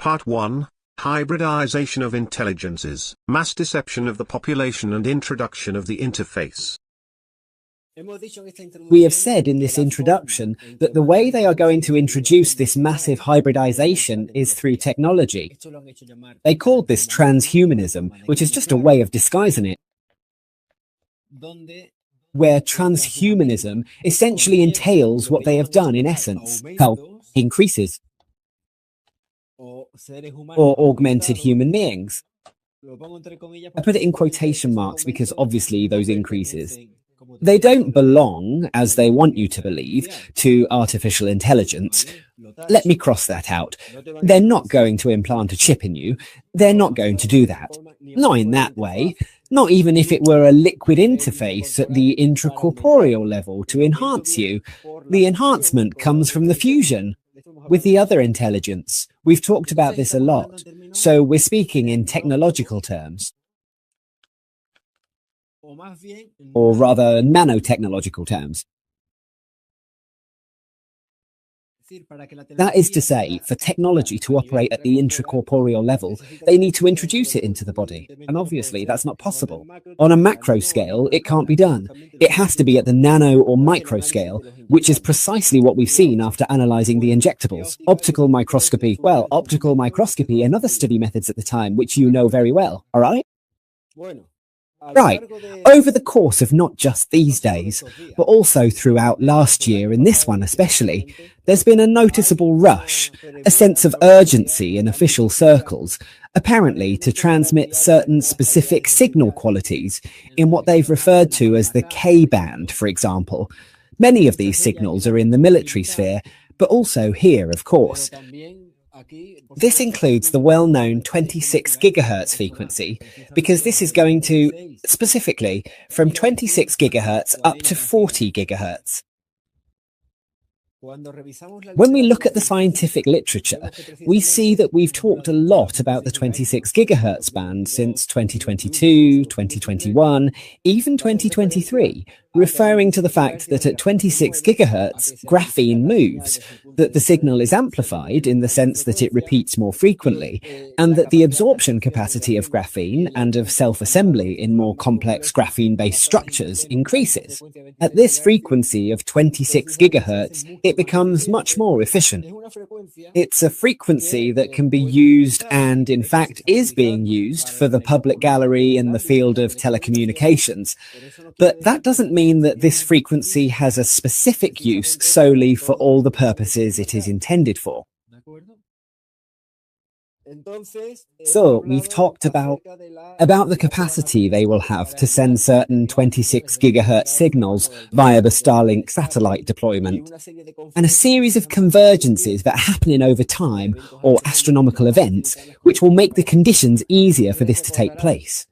Part 1, Hybridization of Intelligences, Mass Deception of the Population and Introduction of the Interface. We have said in this introduction that the way they are going to introduce this massive hybridization is through technology. They called this transhumanism, which is just a way of disguising it, where transhumanism essentially entails what they have done in essence, health increases, or augmented human beings. I put it in quotation marks because obviously those increases, they don't belong, as they want you to believe, to artificial intelligence. Let me cross that out. They're not going to implant a chip in you. They're not going to do that. Not in that way. Not even if it were a liquid interface at the intracorporeal level to enhance you. The enhancement comes from the fusion with the other intelligence. We've talked about this a lot. So we're speaking in technological terms. Or rather, nanotechnological terms. That is to say, for technology to operate at the intracorporeal level, they need to introduce it into the body. And obviously, that's not possible. On a macro scale, it can't be done. It has to be at the nano or micro scale, which is precisely what we've seen after analyzing the injectables. Optical microscopy and other study methods at the time, which you know very well, all right? Right, over the course of not just these days, but also throughout last year and this one especially, there's been a noticeable rush, a sense of urgency in official circles, apparently to transmit certain specific signal qualities in what they've referred to as the K-band, for example. Many of these signals are in the military sphere, but also here, of course. This includes the well-known 26 gigahertz frequency, because this is going to, specifically, from 26 gigahertz up to 40 gigahertz. When we look at the scientific literature, we see that we've talked a lot about the 26 gigahertz band since 2022, 2021, even 2023, referring to the fact that at 26 gigahertz, graphene moves, that the signal is amplified in the sense that it repeats more frequently, and that the absorption capacity of graphene and of self-assembly in more complex graphene-based structures increases. At this frequency of 26 gigahertz, it becomes much more efficient. It's a frequency that can be used and, in fact, is being used for the public gallery in the field of telecommunications. But that doesn't mean that this frequency has a specific use solely for all the purposes it is intended for. So we've talked about the capacity they will have to send certain 26 gigahertz signals via the Starlink satellite deployment, and a series of convergences that are happening over time, or astronomical events, which will make the conditions easier for this to take place.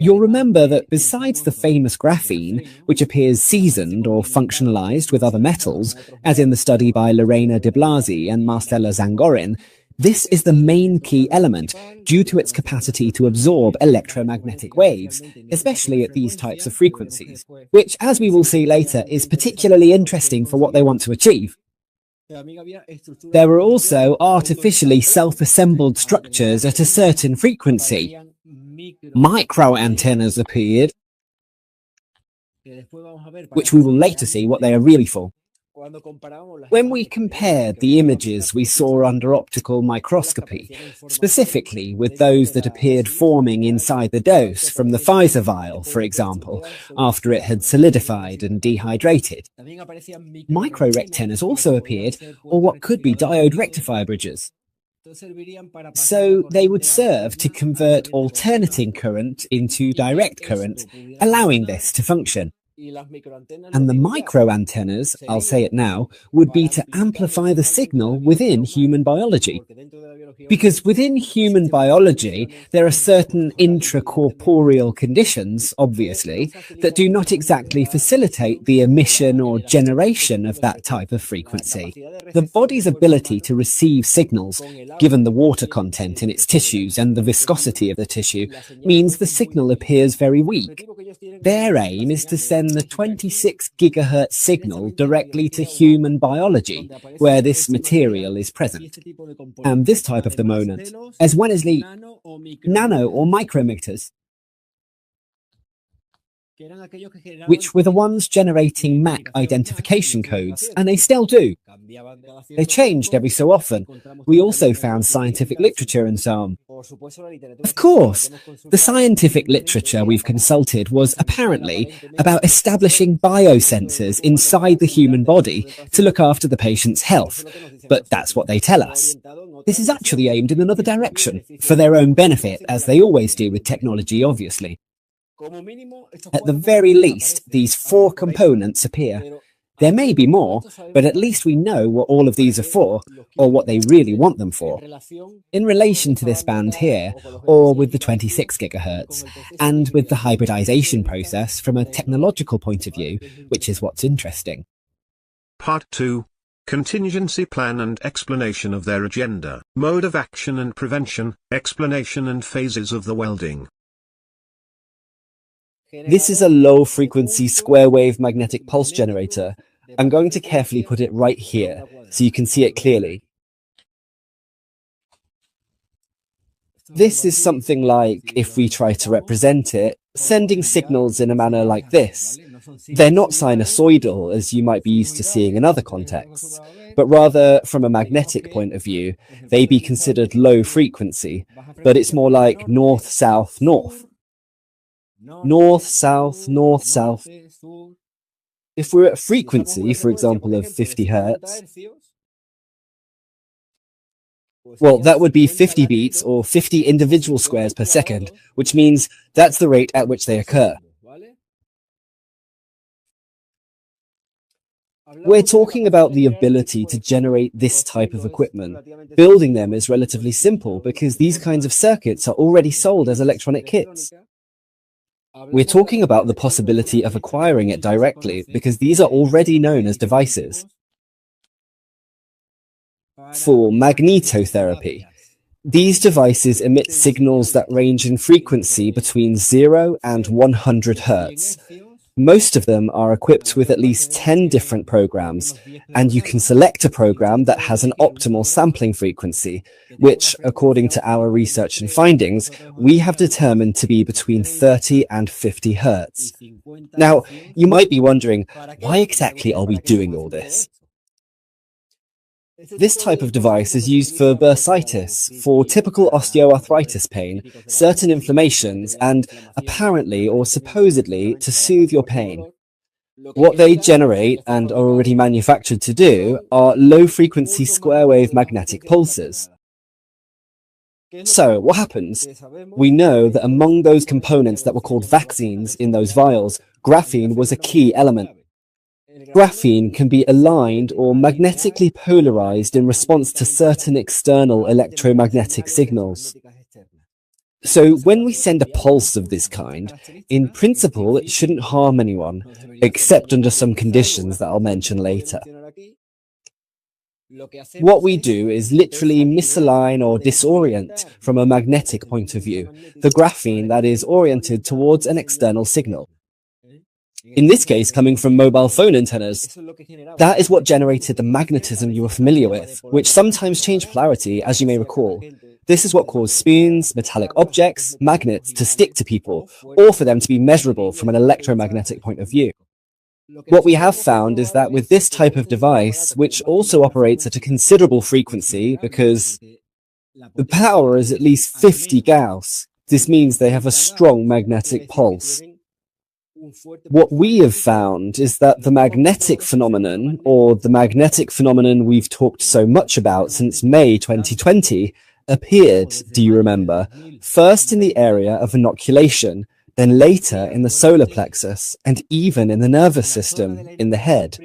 You'll remember that besides the famous graphene, which appears seasoned or functionalized with other metals, as in the study by Lorena de Blasi and Marcela Zangorin, this is the main key element due to its capacity to absorb electromagnetic waves, especially at these types of frequencies, which, as we will see later, is particularly interesting for what they want to achieve. There are also artificially self-assembled structures at a certain frequency. Micro-antennas appeared, which we will later see what they are really for. When we compared the images we saw under optical microscopy, specifically with those that appeared forming inside the dose from the Pfizer vial, for example, after it had solidified and dehydrated, micro-rectennas also appeared, or what could be diode rectifier bridges. So they would serve to convert alternating current into direct current, allowing this to function. And the micro-antennas, I'll say it now, would be to amplify the signal within human biology. Because within human biology, there are certain intracorporeal conditions, obviously, that do not exactly facilitate the emission or generation of that type of frequency. The body's ability to receive signals, given the water content in its tissues and the viscosity of the tissue, means the signal appears very weak. Their aim is to send send the 26 gigahertz signal directly to human biology, where this material is present. And this type of component, as well as the nano or micrometers, which were the ones generating MAC identification codes, and they still do. They changed every so often. We also found scientific literature and so on. Of course, the scientific literature we've consulted was apparently about establishing biosensors inside the human body to look after the patient's health, but that's what they tell us. This is actually aimed in another direction, for their own benefit, as they always do with technology, obviously. At the very least, these 4 components appear. There may be more, but at least we know what all of these are for, or what they really want them for, in relation to this band here, or with the 26 gigahertz, and with the hybridization process from a technological point of view, which is what's interesting. Part 2. Contingency plan and explanation of their agenda, mode of action and prevention, explanation and phases of the welding. This is a low-frequency square-wave magnetic pulse generator. I'm going to carefully put it right here, so you can see it clearly. This is something like, if we try to represent it, sending signals in a manner like this. They're not sinusoidal, as you might be used to seeing in other contexts, but rather, from a magnetic point of view, they be considered low frequency, but it's more like north, south, north. North, south, north, south. If we're at a frequency, for example, of 50 hertz, well, that would be 50 beats or 50 individual squares per second, which means that's the rate at which they occur. We're talking about the ability to generate this type of equipment. Building them is relatively simple because these kinds of circuits are already sold as electronic kits. We're talking about the possibility of acquiring it directly because these are already known as devices. For magnetotherapy, these devices emit signals that range in frequency between 0 and 100 hertz. Most of them are equipped with at least 10 different programs, and you can select a program that has an optimal sampling frequency, which, according to our research and findings, we have determined to be between 30 and 50 hertz. Now, you might be wondering, why exactly are we doing all this? This type of device is used for bursitis, for typical osteoarthritis pain, certain inflammations, and apparently or supposedly to soothe your pain. What they generate and are already manufactured to do are low-frequency square-wave magnetic pulses. So, what happens? We know that among those components that were called vaccines in those vials, graphene was a key element. Graphene can be aligned or magnetically polarized in response to certain external electromagnetic signals. So when we send a pulse of this kind, in principle it shouldn't harm anyone, except under some conditions that I'll mention later. What we do is literally misalign or disorient from a magnetic point of view, the graphene that is oriented towards an external signal. In this case, coming from mobile phone antennas. That is what generated the magnetism you are familiar with, which sometimes changed polarity, as you may recall. This is what caused spoons, metallic objects, magnets to stick to people, or for them to be measurable from an electromagnetic point of view. What we have found is that with this type of device, which also operates at a considerable frequency because the power is at least 50 Gauss, this means they have a strong magnetic pulse. What we have found is that the magnetic phenomenon, or the magnetic phenomenon we've talked so much about since May 2020, appeared, do you remember, first in the area of inoculation, then later in the solar plexus, and even in the nervous system, in the head.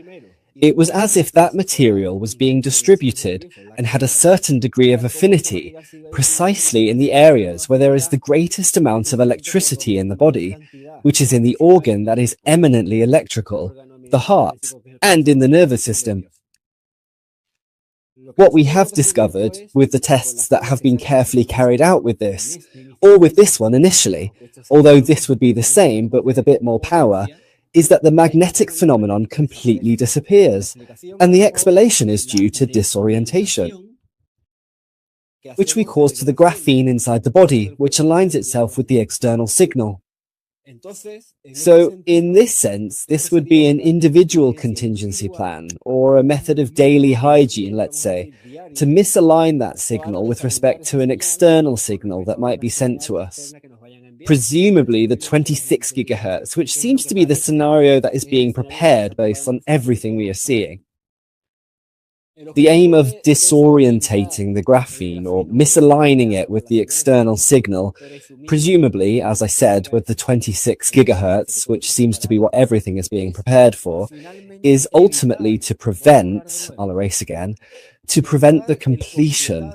It was as if that material was being distributed and had a certain degree of affinity, precisely in the areas where there is the greatest amount of electricity in the body, which is in the organ that is eminently electrical, the heart, and in the nervous system. What we have discovered, with the tests that have been carefully carried out with this, or with this one initially, although this would be the same but with a bit more power, is that the magnetic phenomenon completely disappears, and the explanation is due to disorientation, which we cause to the graphene inside the body, which aligns itself with the external signal. So, in this sense, this would be an individual contingency plan, or a method of daily hygiene, let's say, to misalign that signal with respect to an external signal that might be sent to us. Presumably the 26 gigahertz, which seems to be the scenario that is being prepared based on everything we are seeing. The aim of disorientating the graphene, or misaligning it with the external signal, presumably, as I said, with the 26 gigahertz, which seems to be what everything is being prepared for, is ultimately to prevent, I'll erase again, to prevent the completion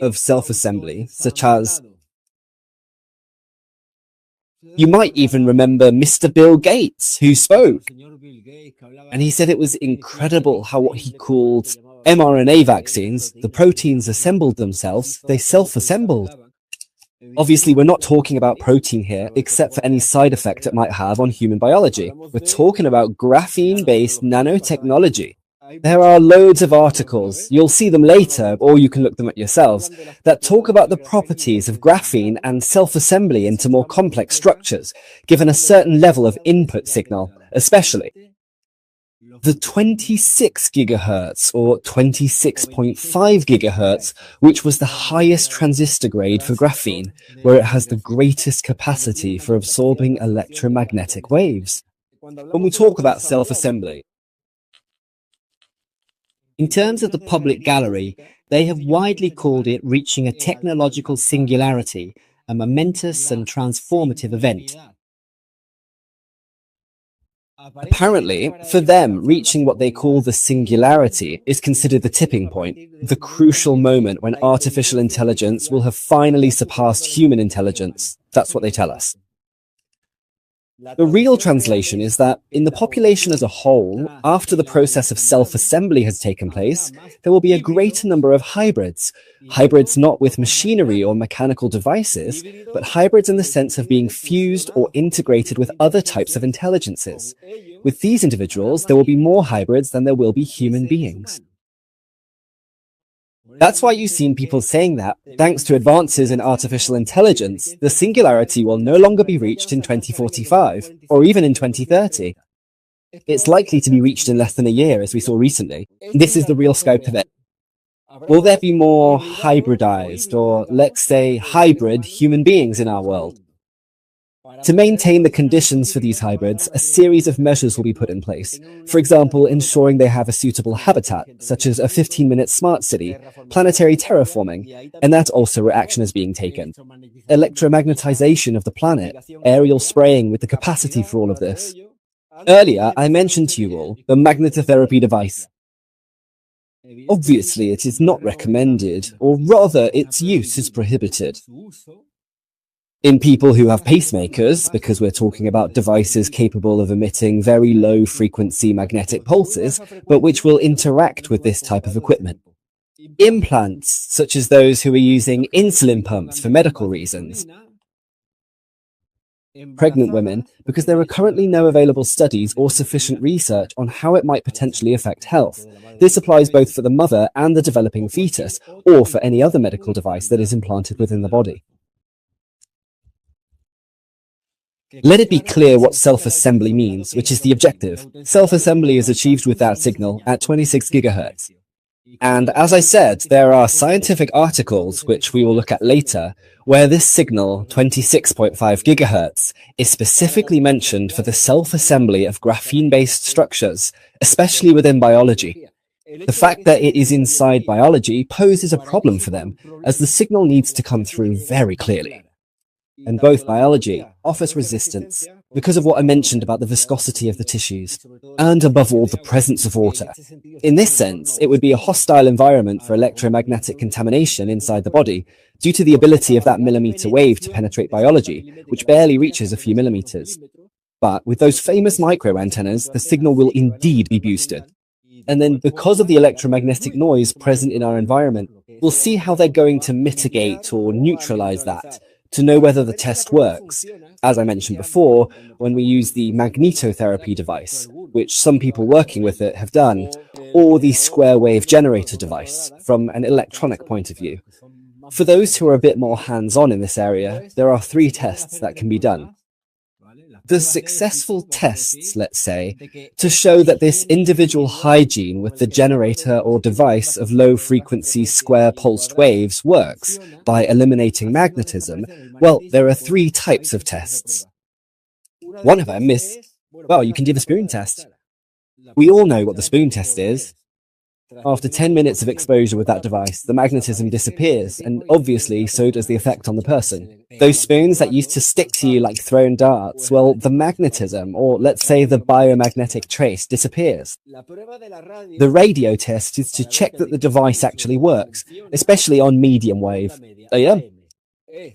of self-assembly, such as, you might even remember Mr. Bill Gates, who spoke, and he said it was incredible how what he called mRNA vaccines, the proteins assembled themselves, they self-assembled. Obviously, we're not talking about protein here, except for any side effect it might have on human biology. We're talking about graphene-based nanotechnology. There are loads of articles, you'll see them later, or you can look them at yourselves, that talk about the properties of graphene and self-assembly into more complex structures, given a certain level of input signal, especially. The 26 gigahertz, or 26.5 gigahertz, which was the highest transistor grade for graphene, where it has the greatest capacity for absorbing electromagnetic waves. When we talk about self-assembly, in terms of the public gallery, they have widely called it reaching a technological singularity, a momentous and transformative event. Apparently, for them, reaching what they call the singularity is considered the tipping point, the crucial moment when artificial intelligence will have finally surpassed human intelligence. That's what they tell us. The real translation is that, in the population as a whole, after the process of self-assembly has taken place, there will be a greater number of hybrids. Hybrids not with machinery or mechanical devices, but hybrids in the sense of being fused or integrated with other types of intelligences. With these individuals, there will be more hybrids than there will be human beings. That's why you've seen people saying that, thanks to advances in artificial intelligence, the singularity will no longer be reached in 2045, or even in 2030. It's likely to be reached in less than a year, as we saw recently. This is the real scope of it. Will there be more hybridized, or let's say hybrid, human beings in our world? To maintain the conditions for these hybrids, a series of measures will be put in place. For example, ensuring they have a suitable habitat, such as a 15-minute smart city, planetary terraforming, and that also action is being taken. Electromagnetization of the planet, aerial spraying with the capacity for all of this. Earlier, I mentioned to you all the magnetotherapy device. Obviously, it is not recommended, or rather, its use is prohibited. In people who have pacemakers, because we're talking about devices capable of emitting very low-frequency magnetic pulses, but which will interact with this type of equipment. Implants, such as those who are using insulin pumps for medical reasons. Pregnant women, because there are currently no available studies or sufficient research on how it might potentially affect health. This applies both for the mother and the developing fetus, or for any other medical device that is implanted within the body. Let it be clear what self-assembly means, which is the objective. Self-assembly is achieved with that signal at 26 gigahertz. And as I said, there are scientific articles, which we will look at later, where this signal, 26.5 gigahertz, is specifically mentioned for the self-assembly of graphene-based structures, especially within biology. The fact that it is inside biology poses a problem for them, as the signal needs to come through very clearly. And both biology offers resistance because of what I mentioned about the viscosity of the tissues, and above all, the presence of water. In this sense, it would be a hostile environment for electromagnetic contamination inside the body, due to the ability of that millimeter wave to penetrate biology, which barely reaches a few millimeters. But with those famous micro antennas, the signal will indeed be boosted. And then because of the electromagnetic noise present in our environment, we'll see how they're going to mitigate or neutralize that, to know whether the test works, as I mentioned before, when we use the magnetotherapy device, which some people working with it have done, or the square wave generator device from an electronic point of view. For those who are a bit more hands-on in this area, there are 3 tests that can be done. The successful tests, let's say, to show that this individual hygiene with the generator or device of low-frequency square pulsed waves works by eliminating magnetism, well, there are 3 types of tests. One of them is, well, you can do the spoon test. We all know what the spoon test is. After 10 minutes of exposure with that device, the magnetism disappears, and obviously so does the effect on the person. Those spoons that used to stick to you like thrown darts, well, the magnetism, or let's say the biomagnetic trace, disappears. The radio test is to check that the device actually works, especially on medium wave. Oh yeah?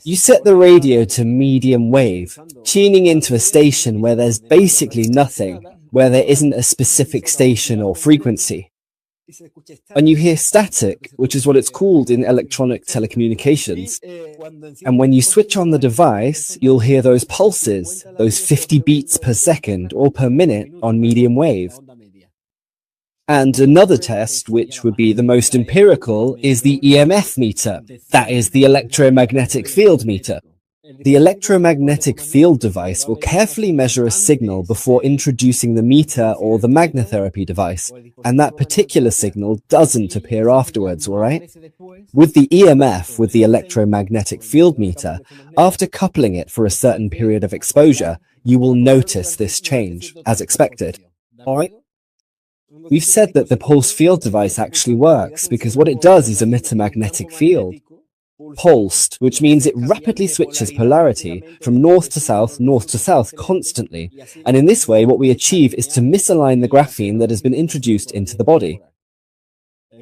You set the radio to medium wave, tuning into a station where there's basically nothing, where there isn't a specific station or frequency. And you hear static, which is what it's called in electronic telecommunications. And when you switch on the device, you'll hear those pulses, those 50 beats per second or per minute on medium wave. And another test, which would be the most empirical, is the EMF meter. That is the electromagnetic field meter. The electromagnetic field device will carefully measure a signal before introducing the meter or the magnetherapy device, and that particular signal doesn't appear afterwards, alright? With the EMF with the electromagnetic field meter, after coupling it for a certain period of exposure, you will notice this change, as expected, alright? We've said that the pulse field device actually works because what it does is emit a magnetic field. Pulsed, which means it rapidly switches polarity from north to south constantly, and in this way what we achieve is to misalign the graphene that has been introduced into the body.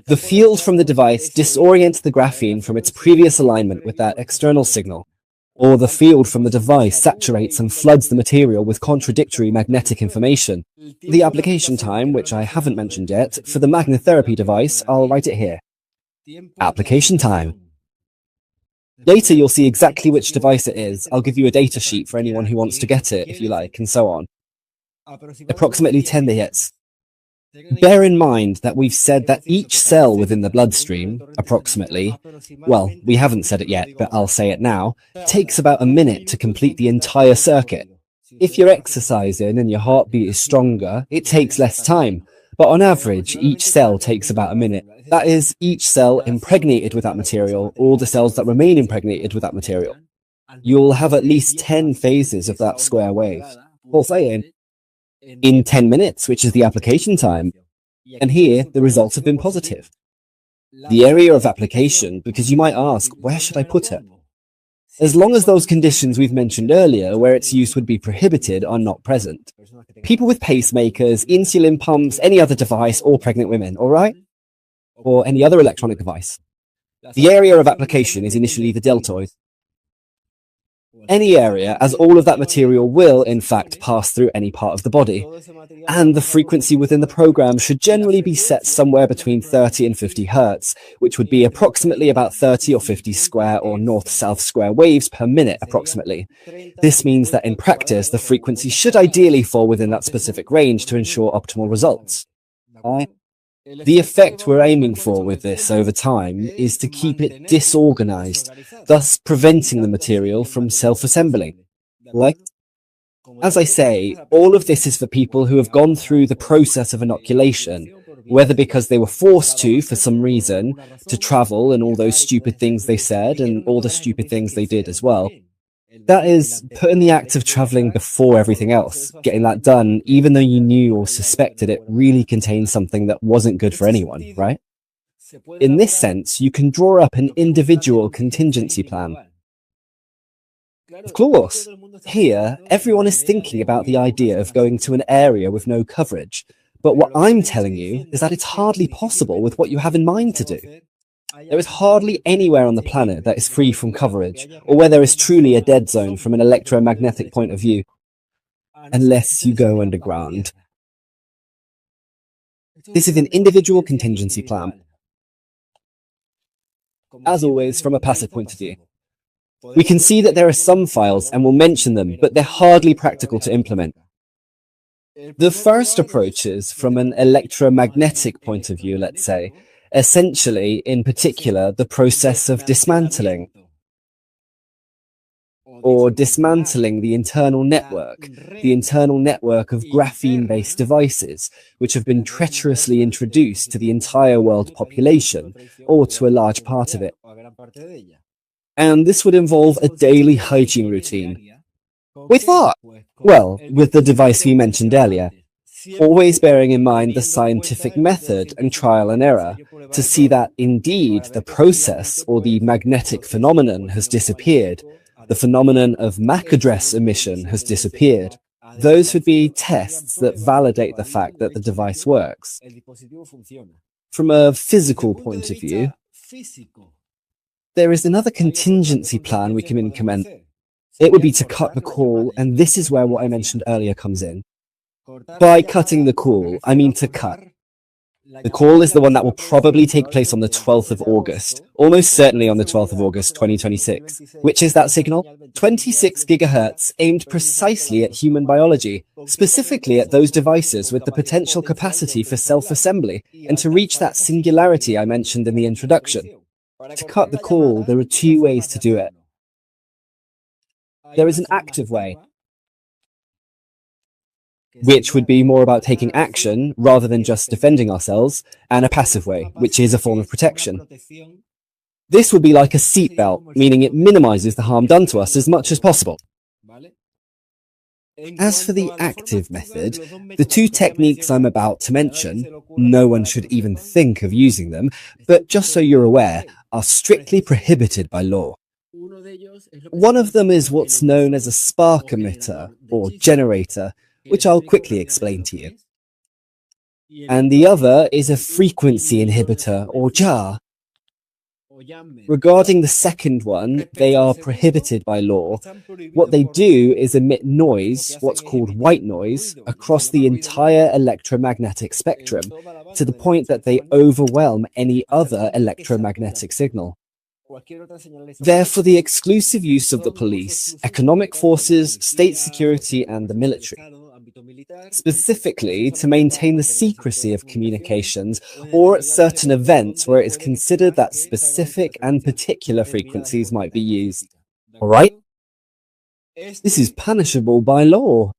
The field from the device disorients the graphene from its previous alignment with that external signal, or the field from the device saturates and floods the material with contradictory magnetic information. The application time, which I haven't mentioned yet, for the magnetherapy device, I'll write it here. Application time. Later you'll see exactly which device it is. I'll give you a data sheet for anyone who wants to get it, if you like, and so on. Approximately 10 minutes. Bear in mind that we've said that each cell within the bloodstream, approximately, well, we haven't said it yet, but I'll say it now, takes about a minute to complete the entire circuit. If you're exercising and your heartbeat is stronger, it takes less time. But on average, each cell takes about a minute. That is, each cell impregnated with that material, or the cells that remain impregnated with that material. You'll have at least 10 phases of that square wave. All saying, in 10 minutes, which is the application time. And here, the results have been positive. The area of application, because you might ask, where should I put it? As long as those conditions we've mentioned earlier, where its use would be prohibited, are not present. People with pacemakers, insulin pumps, any other device, or pregnant women, alright? Or any other electronic device. The area of application is initially the deltoid. Any area, as all of that material will, in fact, pass through any part of the body. And the frequency within the program should generally be set somewhere between 30 and 50 Hertz, which would be approximately about 30 or 50 square or north-south square waves per minute, approximately. This means that in practice, the frequency should ideally fall within that specific range to ensure optimal results. The effect we're aiming for with this over time is to keep it disorganized, thus preventing the material from self-assembling. As I say, all of this is for people who have gone through the process of inoculation, whether because they were forced to, for some reason, to travel and all those stupid things they said and all the stupid things they did as well. That is, put in the act of traveling before everything else, getting that done, even though you knew or suspected it really contained something that wasn't good for anyone, right? In this sense, you can draw up an individual contingency plan. Of course, here, everyone is thinking about the idea of going to an area with no coverage, but what I'm telling you is that it's hardly possible with what you have in mind to do. There is hardly anywhere on the planet that is free from coverage, or where there is truly a dead zone from an electromagnetic point of view, unless you go underground. This is an individual contingency plan. As always, from a passive point of view. We can see that there are some files, and we'll mention them, but they're hardly practical to implement. The first approach is from an electromagnetic point of view, let's say, essentially, in particular, the process of dismantling, or dismantling the internal network of graphene-based devices, which have been treacherously introduced to the entire world population, or to a large part of it. And this would involve a daily hygiene routine. With what? Well, with the device we mentioned earlier, always bearing in mind the scientific method and trial and error to see that indeed the process or the magnetic phenomenon has disappeared. The phenomenon of MAC address emission has disappeared. Those would be tests that validate the fact that the device works. From a physical point of view, there is another contingency plan we can implement. It would be to cut the call, and this is where what I mentioned earlier comes in. By cutting the call, I mean to cut. The call is the one that will probably take place on the 12th of August, almost certainly on the 12th of August 2026. Which is that signal? 26 gigahertz aimed precisely at human biology, specifically at those devices with the potential capacity for self-assembly, and to reach that singularity I mentioned in the introduction. To cut the call, there are two ways to do it. There is an active way, which would be more about taking action rather than just defending ourselves, and a passive way, which is a form of protection. This would be like a seatbelt, meaning it minimizes the harm done to us as much as possible. As for the active method, the two techniques I'm about to mention, no one should even think of using them, but just so you're aware, are strictly prohibited by law. One of them is what's known as a spark emitter, or generator, which I'll quickly explain to you. And the other is a frequency inhibitor, or jar. Regarding the second one, they are prohibited by law. What they do is emit noise, what's called white noise, across the entire electromagnetic spectrum, to the point that they overwhelm any other electromagnetic signal. They're for the exclusive use of the police, economic forces, state security, and the military. Specifically, to maintain the secrecy of communications, or at certain events where it is considered that specific and particular frequencies might be used. Alright? This is punishable by law.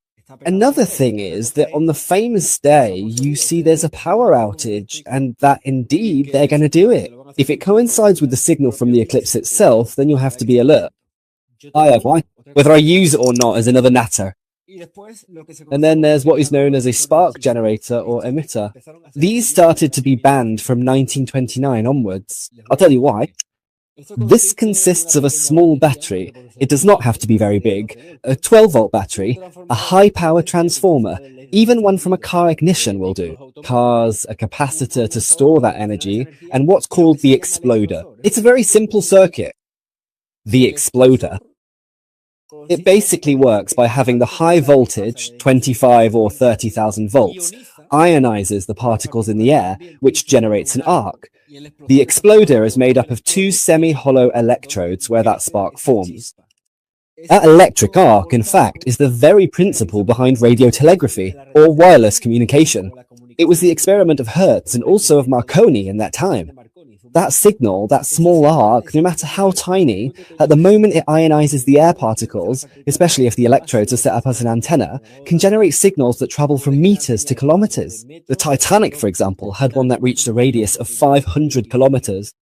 Another thing is that on the famous day, you see there's a power outage, and that indeed they're going to do it. If it coincides with the signal from the eclipse itself, then you'll have to be alert. Whether I use it or not is another matter. And then there's what is known as a spark generator or emitter. These started to be banned from 1929 onwards. I'll tell you why. This consists of a small battery. It does not have to be very big. A 12-volt battery, a high-power transformer, even one from a car ignition will do. Cars, a capacitor to store that energy, and what's called the exploder. It's a very simple circuit. The exploder. It basically works by having the high voltage, 25 or 30,000 volts, ionizes the particles in the air, which generates an arc. The exploder is made up of two semi-hollow electrodes where that spark forms. That electric arc, in fact, is the very principle behind radiotelegraphy, or wireless communication. It was the experiment of Hertz and also of Marconi in that time. That signal, that small arc, no matter how tiny, at the moment it ionizes the air particles, especially if the electrodes are set up as an antenna, can generate signals that travel from meters to kilometers. The Titanic, for example, had one that reached a radius of 500 kilometers.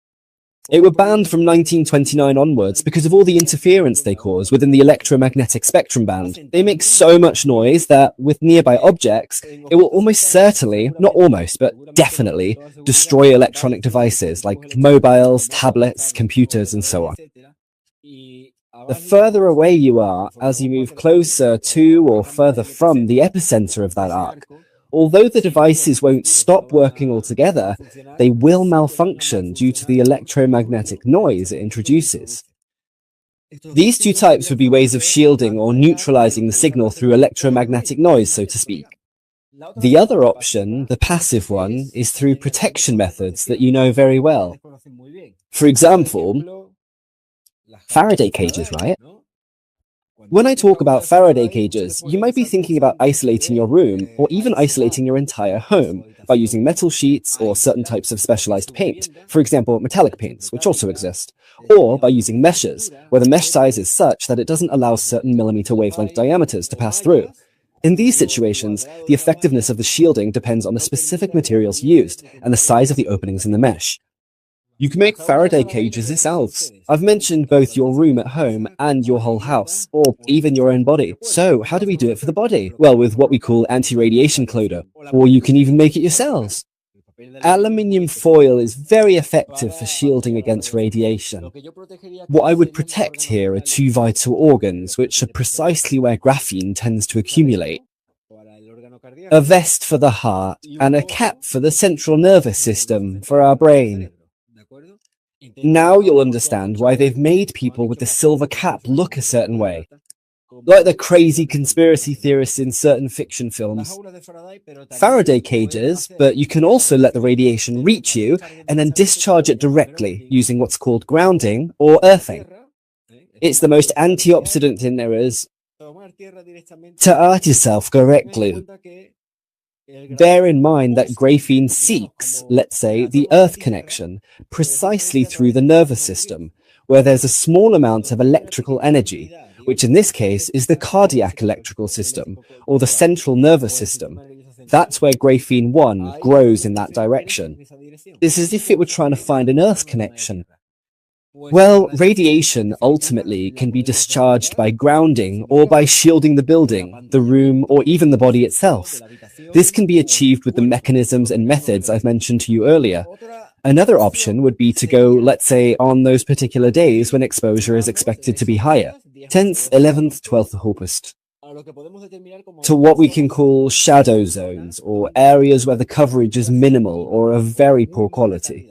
It were banned from 1929 onwards because of all the interference they cause within the electromagnetic spectrum band. They make so much noise that, with nearby objects, it will almost certainly, not almost, but definitely, destroy electronic devices like mobiles, tablets, computers, and so on. The further away you are, as you move closer to or further from the epicenter of that arc, although the devices won't stop working altogether, they will malfunction due to the electromagnetic noise it introduces. These two types would be ways of shielding or neutralizing the signal through electromagnetic noise, so to speak. The other option, the passive one, is through protection methods that you know very well. For example, Faraday cages, right? When I talk about Faraday cages, you might be thinking about isolating your room or even isolating your entire home by using metal sheets or certain types of specialized paint, for example, metallic paints, which also exist, or by using meshes, where the mesh size is such that it doesn't allow certain millimeter wavelength diameters to pass through. In these situations, the effectiveness of the shielding depends on the specific materials used and the size of the openings in the mesh. You can make Faraday cages yourselves. I've mentioned both your room at home and your whole house, or even your own body. So how do we do it for the body? Well, with what we call anti-radiation closure, or you can even make it yourselves. Aluminium foil is very effective for shielding against radiation. What I would protect here are two vital organs, which are precisely where graphene tends to accumulate. A vest for the heart and a cap for the central nervous system for our brain. Now you'll understand why they've made people with the silver cap look a certain way, like the crazy conspiracy theorists in certain fiction films. Faraday cages, but you can also let the radiation reach you and then discharge it directly using what's called grounding or earthing. It's the most antioxidant thing there is. To earth yourself correctly. Bear in mind that graphene seeks, let's say, the earth connection precisely through the nervous system, where there's a small amount of electrical energy, which in this case is the cardiac electrical system, or the central nervous system. That's where graphene 1 grows in that direction. It's as if it were trying to find an earth connection. Well, radiation ultimately can be discharged by grounding or by shielding the building, the room, or even the body itself. This can be achieved with the mechanisms and methods I've mentioned to you earlier. Another option would be to go, let's say, on those particular days when exposure is expected to be higher, 10th, 11th, 12th of August, to what we can call shadow zones, or areas where the coverage is minimal or of very poor quality.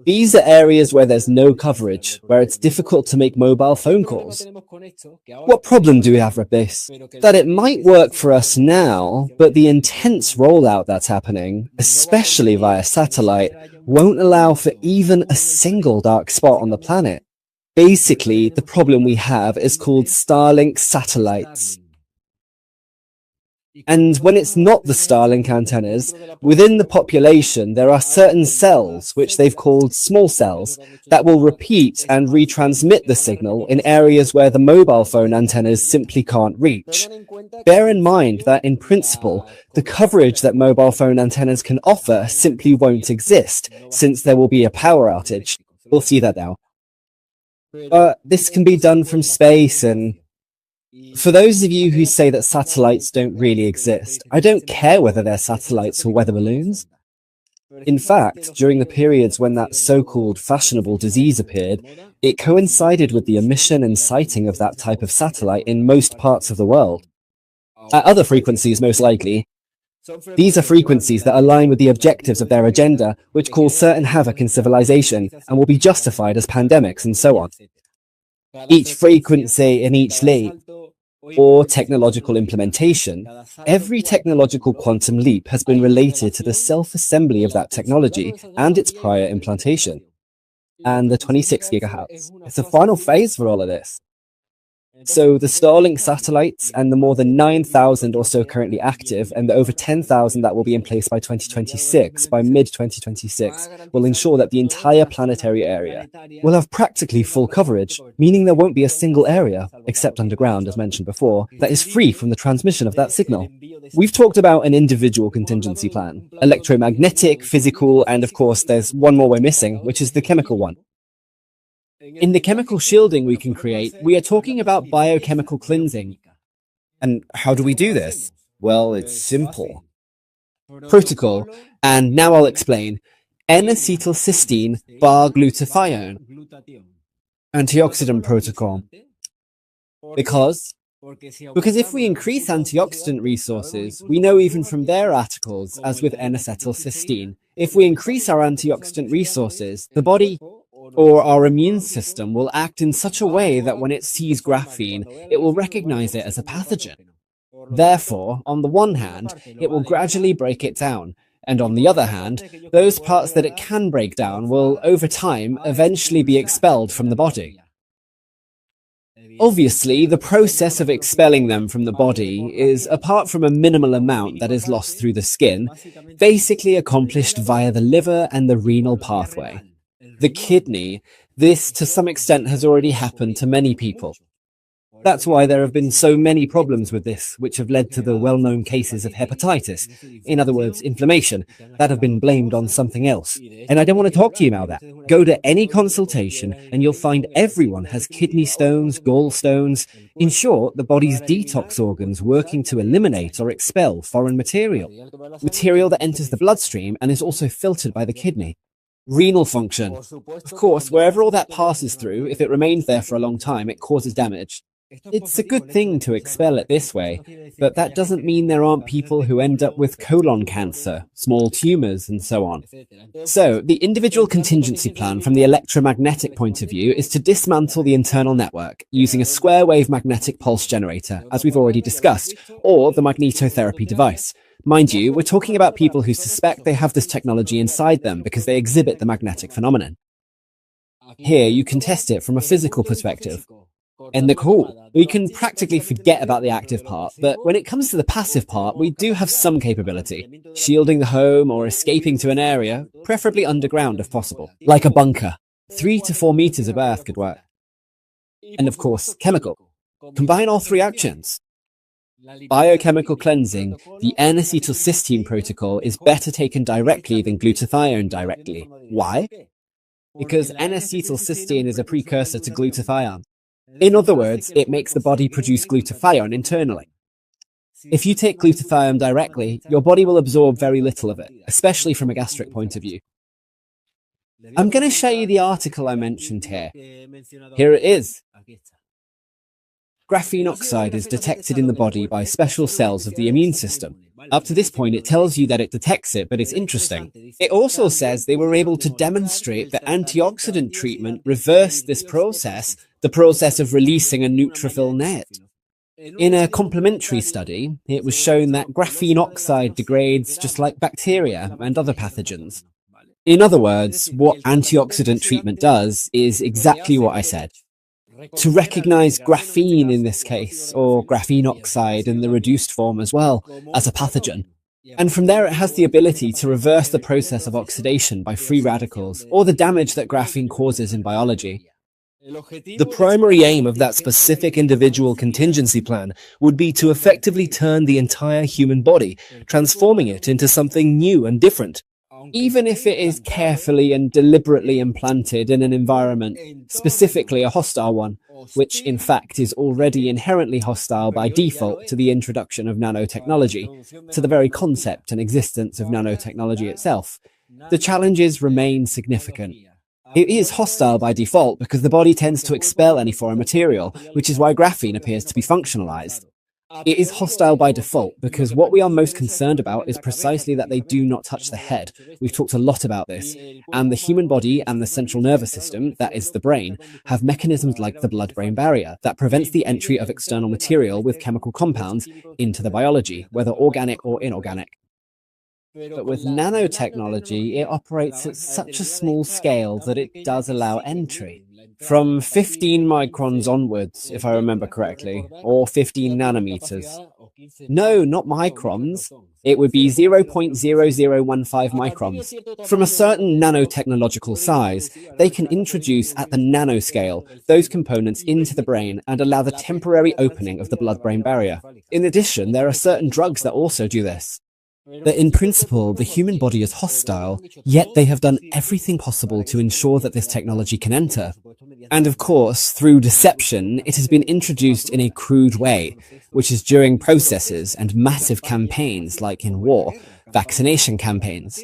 These are areas where there's no coverage, where it's difficult to make mobile phone calls. What problem do we have with this? That it might work for us now, but the intense rollout that's happening, especially via satellite, won't allow for even a single dark spot on the planet. Basically, the problem we have is called Starlink satellites. And when it's not the Starlink antennas, within the population there are certain cells, which they've called small cells, that will repeat and retransmit the signal in areas where the mobile phone antennas simply can't reach. Bear in mind that in principle, the coverage that mobile phone antennas can offer simply won't exist, since there will be a power outage. We'll see that now. But this can be done from space, and for those of you who say that satellites don't really exist, I don't care whether they're satellites or weather balloons. In fact, during the periods when that so-called fashionable disease appeared, it coincided with the emission and sighting of that type of satellite in most parts of the world. At other frequencies, most likely. These are frequencies that align with the objectives of their agenda, which cause certain havoc in civilization and will be justified as pandemics and so on. Each frequency in each leap, or technological implementation, every technological quantum leap has been related to the self-assembly of that technology and its prior implantation. And the 26 gigahertz. It's the final phase for all of this. So the Starlink satellites and the more than 9,000 or so currently active and the over 10,000 that will be in place by 2026, by mid-2026, will ensure that the entire planetary area will have practically full coverage, meaning there won't be a single area, except underground as mentioned before, that is free from the transmission of that signal. We've talked about an individual contingency plan, electromagnetic, physical, and of course there's one more we're missing, which is the chemical one. In the chemical shielding we can create, we are talking about biochemical cleansing. And how do we do this? Well, it's simple. Protocol, and now I'll explain. N-acetylcysteine bar glutathione. Antioxidant protocol. Because if we increase antioxidant resources, we know even from their articles, as with N-acetylcysteine, if we increase our antioxidant resources, the body or our immune system will act in such a way that when it sees graphene, it will recognize it as a pathogen. Therefore, on the one hand, it will gradually break it down, and on the other hand, those parts that it can break down will, over time, eventually be expelled from the body. Obviously, the process of expelling them from the body is, apart from a minimal amount that is lost through the skin, basically accomplished via the liver and the renal pathway. The kidney, this to some extent has already happened to many people. That's why there have been so many problems with this, which have led to the well-known cases of hepatitis, in other words, inflammation, that have been blamed on something else. And I don't want to talk to you about that. Go to any consultation and you'll find everyone has kidney stones, gallstones, in short, the body's detox organs working to eliminate or expel foreign material that enters the bloodstream and is also filtered by the kidney. Renal function. Of course, wherever all that passes through, if it remains there for a long time, it causes damage. It's a good thing to expel it this way, but that doesn't mean there aren't people who end up with colon cancer, small tumors, and so on. So, the individual contingency plan from the electromagnetic point of view is to dismantle the internal network using a square wave magnetic pulse generator, as we've already discussed, or the magnetotherapy device. Mind you, we're talking about people who suspect they have this technology inside them because they exhibit the magnetic phenomenon. Here, you can test it from a physical perspective. And the cool, we can practically forget about the active part, but when it comes to the passive part, we do have some capability, shielding the home or escaping to an area, preferably underground if possible, like a bunker. 3 to 4 meters of earth could work. And of course, chemical. Combine all three actions. Biochemical cleansing, the N-acetylcysteine protocol is better taken directly than glutathione directly. Why? Because N-acetylcysteine is a precursor to glutathione. In other words, it makes the body produce glutathione internally. If you take glutathione directly, your body will absorb very little of it, especially from a gastric point of view. I'm going to show you the article I mentioned here. Here it is. Graphene oxide is detected in the body by special cells of the immune system. Up to this point, it tells you that it detects it, but it's interesting. It also says they were able to demonstrate that antioxidant treatment reversed this process, the process of releasing a neutrophil net. In a complementary study, it was shown that graphene oxide degrades just like bacteria and other pathogens. In other words, what antioxidant treatment does is exactly what I said. To recognize graphene in this case, or graphene oxide in the reduced form as well, as a pathogen. And from there it has the ability to reverse the process of oxidation by free radicals, or the damage that graphene causes in biology. The primary aim of that specific individual contingency plan would be to effectively turn the entire human body, transforming it into something new and different. Even if it is carefully and deliberately implanted in an environment, specifically a hostile one, which in fact is already inherently hostile by default to the introduction of nanotechnology, to the very concept and existence of nanotechnology itself, the challenges remain significant. It is hostile by default because the body tends to expel any foreign material, which is why graphene appears to be functionalized. It is hostile by default because what we are most concerned about is precisely that they do not touch the head. We've talked a lot about this. And the human body and the central nervous system, that is the brain, have mechanisms like the blood-brain barrier that prevents the entry of external material with chemical compounds into the biology, whether organic or inorganic. But with nanotechnology, it operates at such a small scale that it does allow entry. From 15 microns onwards, if I remember correctly, or 15 nanometers. No, not microns. It would be 0.0015 microns. From a certain nanotechnological size, they can introduce at the nanoscale those components into the brain and allow the temporary opening of the blood-brain barrier. In addition, there are certain drugs that also do this. That in principle, the human body is hostile, yet they have done everything possible to ensure that this technology can enter. And of course, through deception, it has been introduced in a crude way, which is during processes and massive campaigns like in war, vaccination campaigns.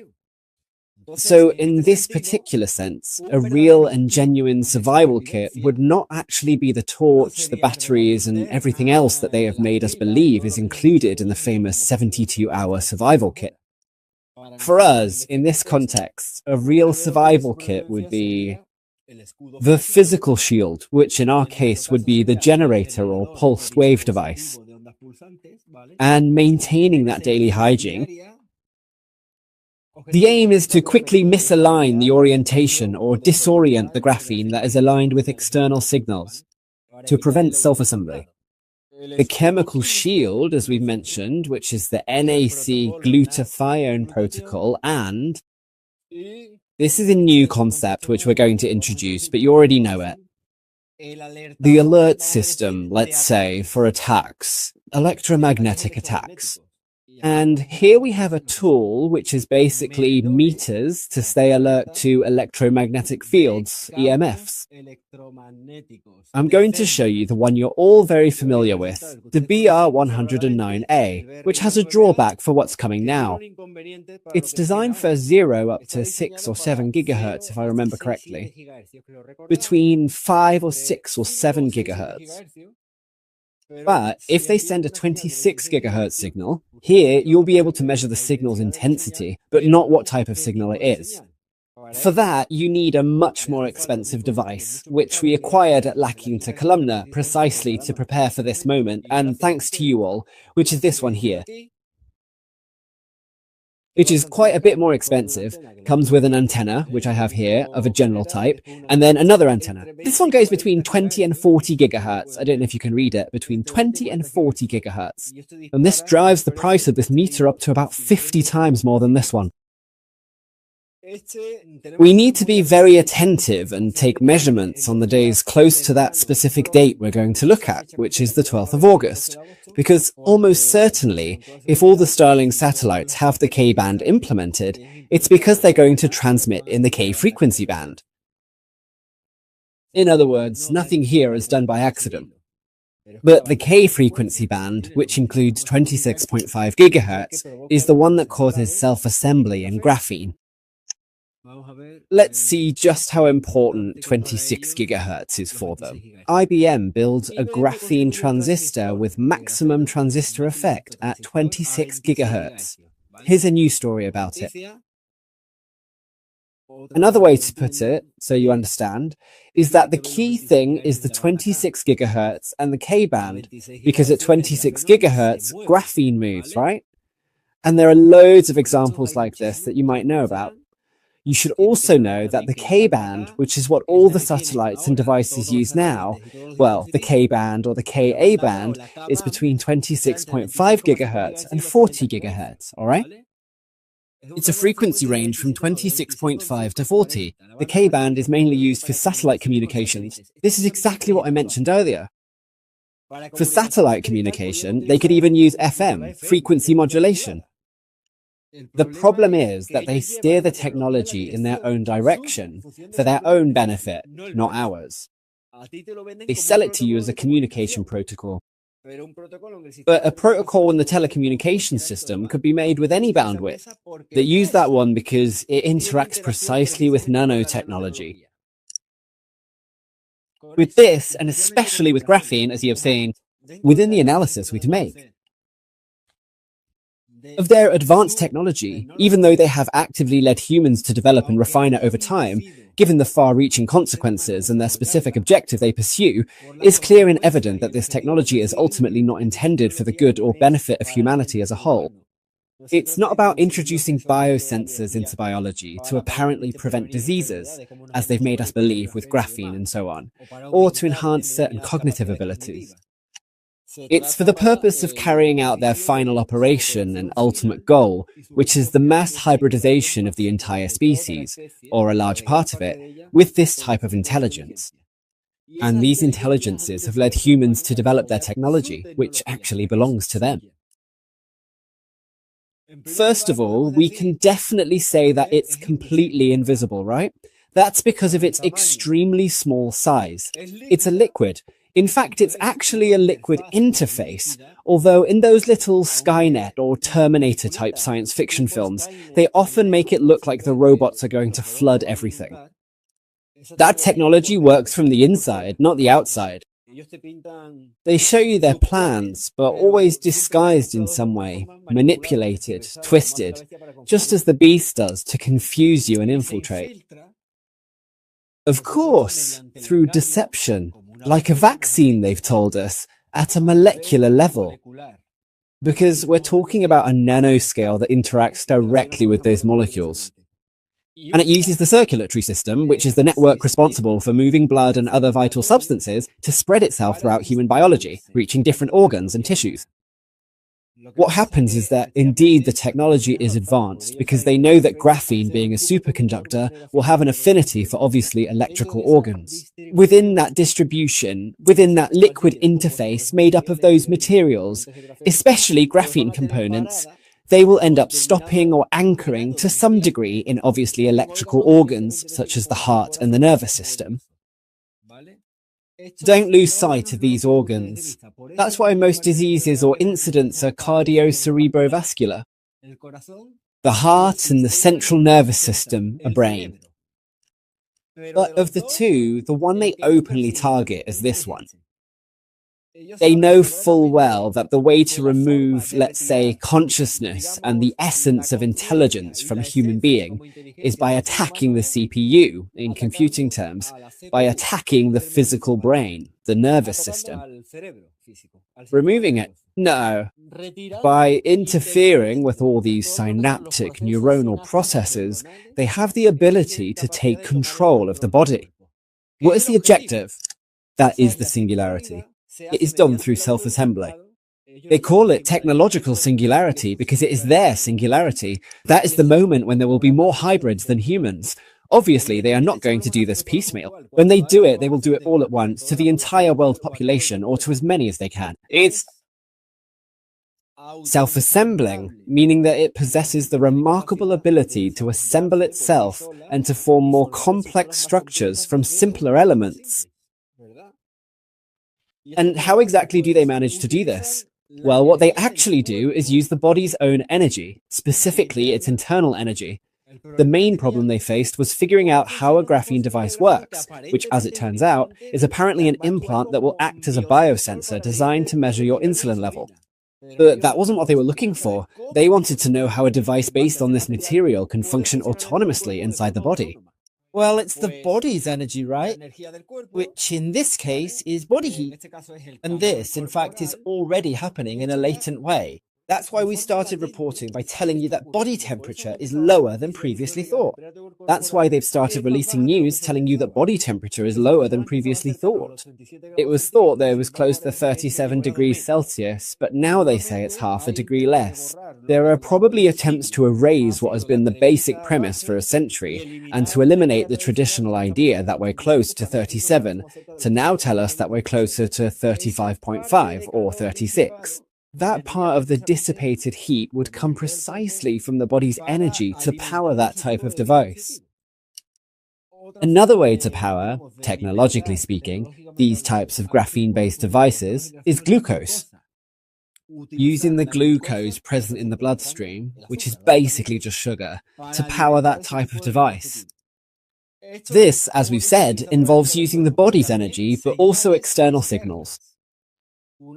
So in this particular sense, a real and genuine survival kit would not actually be the torch, the batteries, and everything else that they have made us believe is included in the famous 72-hour survival kit. For us, in this context, a real survival kit would be the physical shield, which in our case would be the generator or pulsed wave device, and maintaining that daily hygiene. The aim is to quickly misalign the orientation or disorient the graphene that is aligned with external signals. to prevent self-assembly. The chemical shield, as we've mentioned, which is the NAC glutathione protocol, and this is a new concept which we're going to introduce, but you already know it. The alert system, let's say, for attacks, electromagnetic attacks. And here we have a tool which is basically meters to stay alert to electromagnetic fields, EMFs. I'm going to show you the one you're all very familiar with, the BR109A, which has a drawback for what's coming now. It's designed for 0 up to 6 or 7 gigahertz, if I remember correctly, between 5 or 6 or 7 gigahertz. But if they send a 26 gigahertz signal, here you'll be able to measure the signal's intensity, but not what type of signal it is. For that, you need a much more expensive device, which we acquired at La Quinta Columna precisely to prepare for this moment, and thanks to you all, which is this one here. Which is quite a bit more expensive, comes with an antenna, which I have here, of a general type, and then another antenna. This one goes between 20 and 40 gigahertz. I don't know if you can read it, between 20 and 40 gigahertz. And this drives the price of this meter up to about 50 times more than this one. We need to be very attentive and take measurements on the days close to that specific date we're going to look at, which is the 12th of August. Because almost certainly, if all the Starlink satellites have the K-band implemented, it's because they're going to transmit in the K-frequency band. In other words, nothing here is done by accident. But the K-frequency band, which includes 26.5 gigahertz, is the one that causes self-assembly in graphene. Let's see just how important 26 gigahertz is for them. IBM builds a graphene transistor with maximum transistor effect at 26 gigahertz. Here's a new story about it. Another way to put it, so you understand, is that the key thing is the 26 gigahertz and the K-band, because at 26 gigahertz, graphene moves, right? And there are loads of examples like this that you might know about. You should also know that the K-band, which is what all the satellites and devices use now, well, the K-band or the Ka band is between 26.5 gigahertz and 40 gigahertz, all right? It's a frequency range from 26.5 to 40. The K-band is mainly used for satellite communications. This is exactly what I mentioned earlier. For satellite communication, they could even use FM, frequency modulation. The problem is that they steer the technology in their own direction for their own benefit, not ours. They sell it to you as a communication protocol. But a protocol in the telecommunications system could be made with any bandwidth. They use that one because it interacts precisely with nanotechnology. With this, and especially with graphene, as you have seen, within the analysis we can make of their advanced technology, even though they have actively led humans to develop and refine it over time, given the far-reaching consequences and their specific objective they pursue, is clear and evident that this technology is ultimately not intended for the good or benefit of humanity as a whole. It's not about introducing biosensors into biology to apparently prevent diseases, as they've made us believe with graphene and so on, or to enhance certain cognitive abilities. It's for the purpose of carrying out their final operation and ultimate goal, which is the mass hybridization of the entire species, or a large part of it, with this type of intelligence. And these intelligences have led humans to develop their technology, which actually belongs to them. First of all, we can definitely say that it's completely invisible, right? That's because of its extremely small size. It's a liquid. In fact, it's actually a liquid interface, although in those little Skynet or Terminator type science fiction films, they often make it look like the robots are going to flood everything. That technology works from the inside, not the outside. They show you their plans, but always disguised in some way, manipulated, twisted, just as the beast does to confuse you and infiltrate. Of course, through deception. Like a vaccine, they've told us, at a molecular level. Because we're talking about a nanoscale that interacts directly with those molecules. And it uses the circulatory system, which is the network responsible for moving blood and other vital substances, to spread itself throughout human biology, reaching different organs and tissues. What happens is that indeed the technology is advanced because they know that graphene, being a superconductor, will have an affinity for obviously electrical organs. Within that distribution, within that liquid interface made up of those materials, especially graphene components, they will end up stopping or anchoring to some degree in obviously electrical organs such as the heart and the nervous system. Don't lose sight of these organs. That's why most diseases or incidents are cardio-cerebrovascular. The heart and the central nervous system are brain. But of the two, the one they openly target is this one. They know full well that the way to remove, let's say, consciousness and the essence of intelligence from a human being is by attacking the CPU, in computing terms, by attacking the physical brain, the nervous system. Removing it? No. By interfering with all these synaptic neuronal processes, they have the ability to take control of the body. What is the objective? That is the singularity. It is done through self-assembly. They call it technological singularity because it is their singularity. That is the moment when there will be more hybrids than humans. Obviously, they are not going to do this piecemeal. When they do it, they will do it all at once to the entire world population or to as many as they can. It's self-assembling, meaning that it possesses the remarkable ability to assemble itself and to form more complex structures from simpler elements. And how exactly do they manage to do this? Well, what they actually do is use the body's own energy, specifically its internal energy. The main problem they faced was figuring out how a graphene device works, which, as it turns out, is apparently an implant that will act as a biosensor designed to measure your insulin level. But that wasn't what they were looking for. They wanted to know how a device based on this material can function autonomously inside the body. Well, it's the body's energy, right? Which in this case is body heat. And this, in fact, is already happening in a latent way. That's why we started reporting by telling you that body temperature is lower than previously thought. That's why they've started releasing news telling you that body temperature is lower than previously thought. It was thought that it was close to 37 degrees Celsius, but now they say it's half a degree less. There are probably attempts to erase what has been the basic premise for a century and to eliminate the traditional idea that we're close to 37 to now tell us that we're closer to 35.5 or 36. That part of the dissipated heat would come precisely from the body's energy to power that type of device. Another way to power, technologically speaking, these types of graphene-based devices is glucose. Using the glucose present in the bloodstream, which is basically just sugar, to power that type of device. This, as we've said, involves using the body's energy, but also external signals.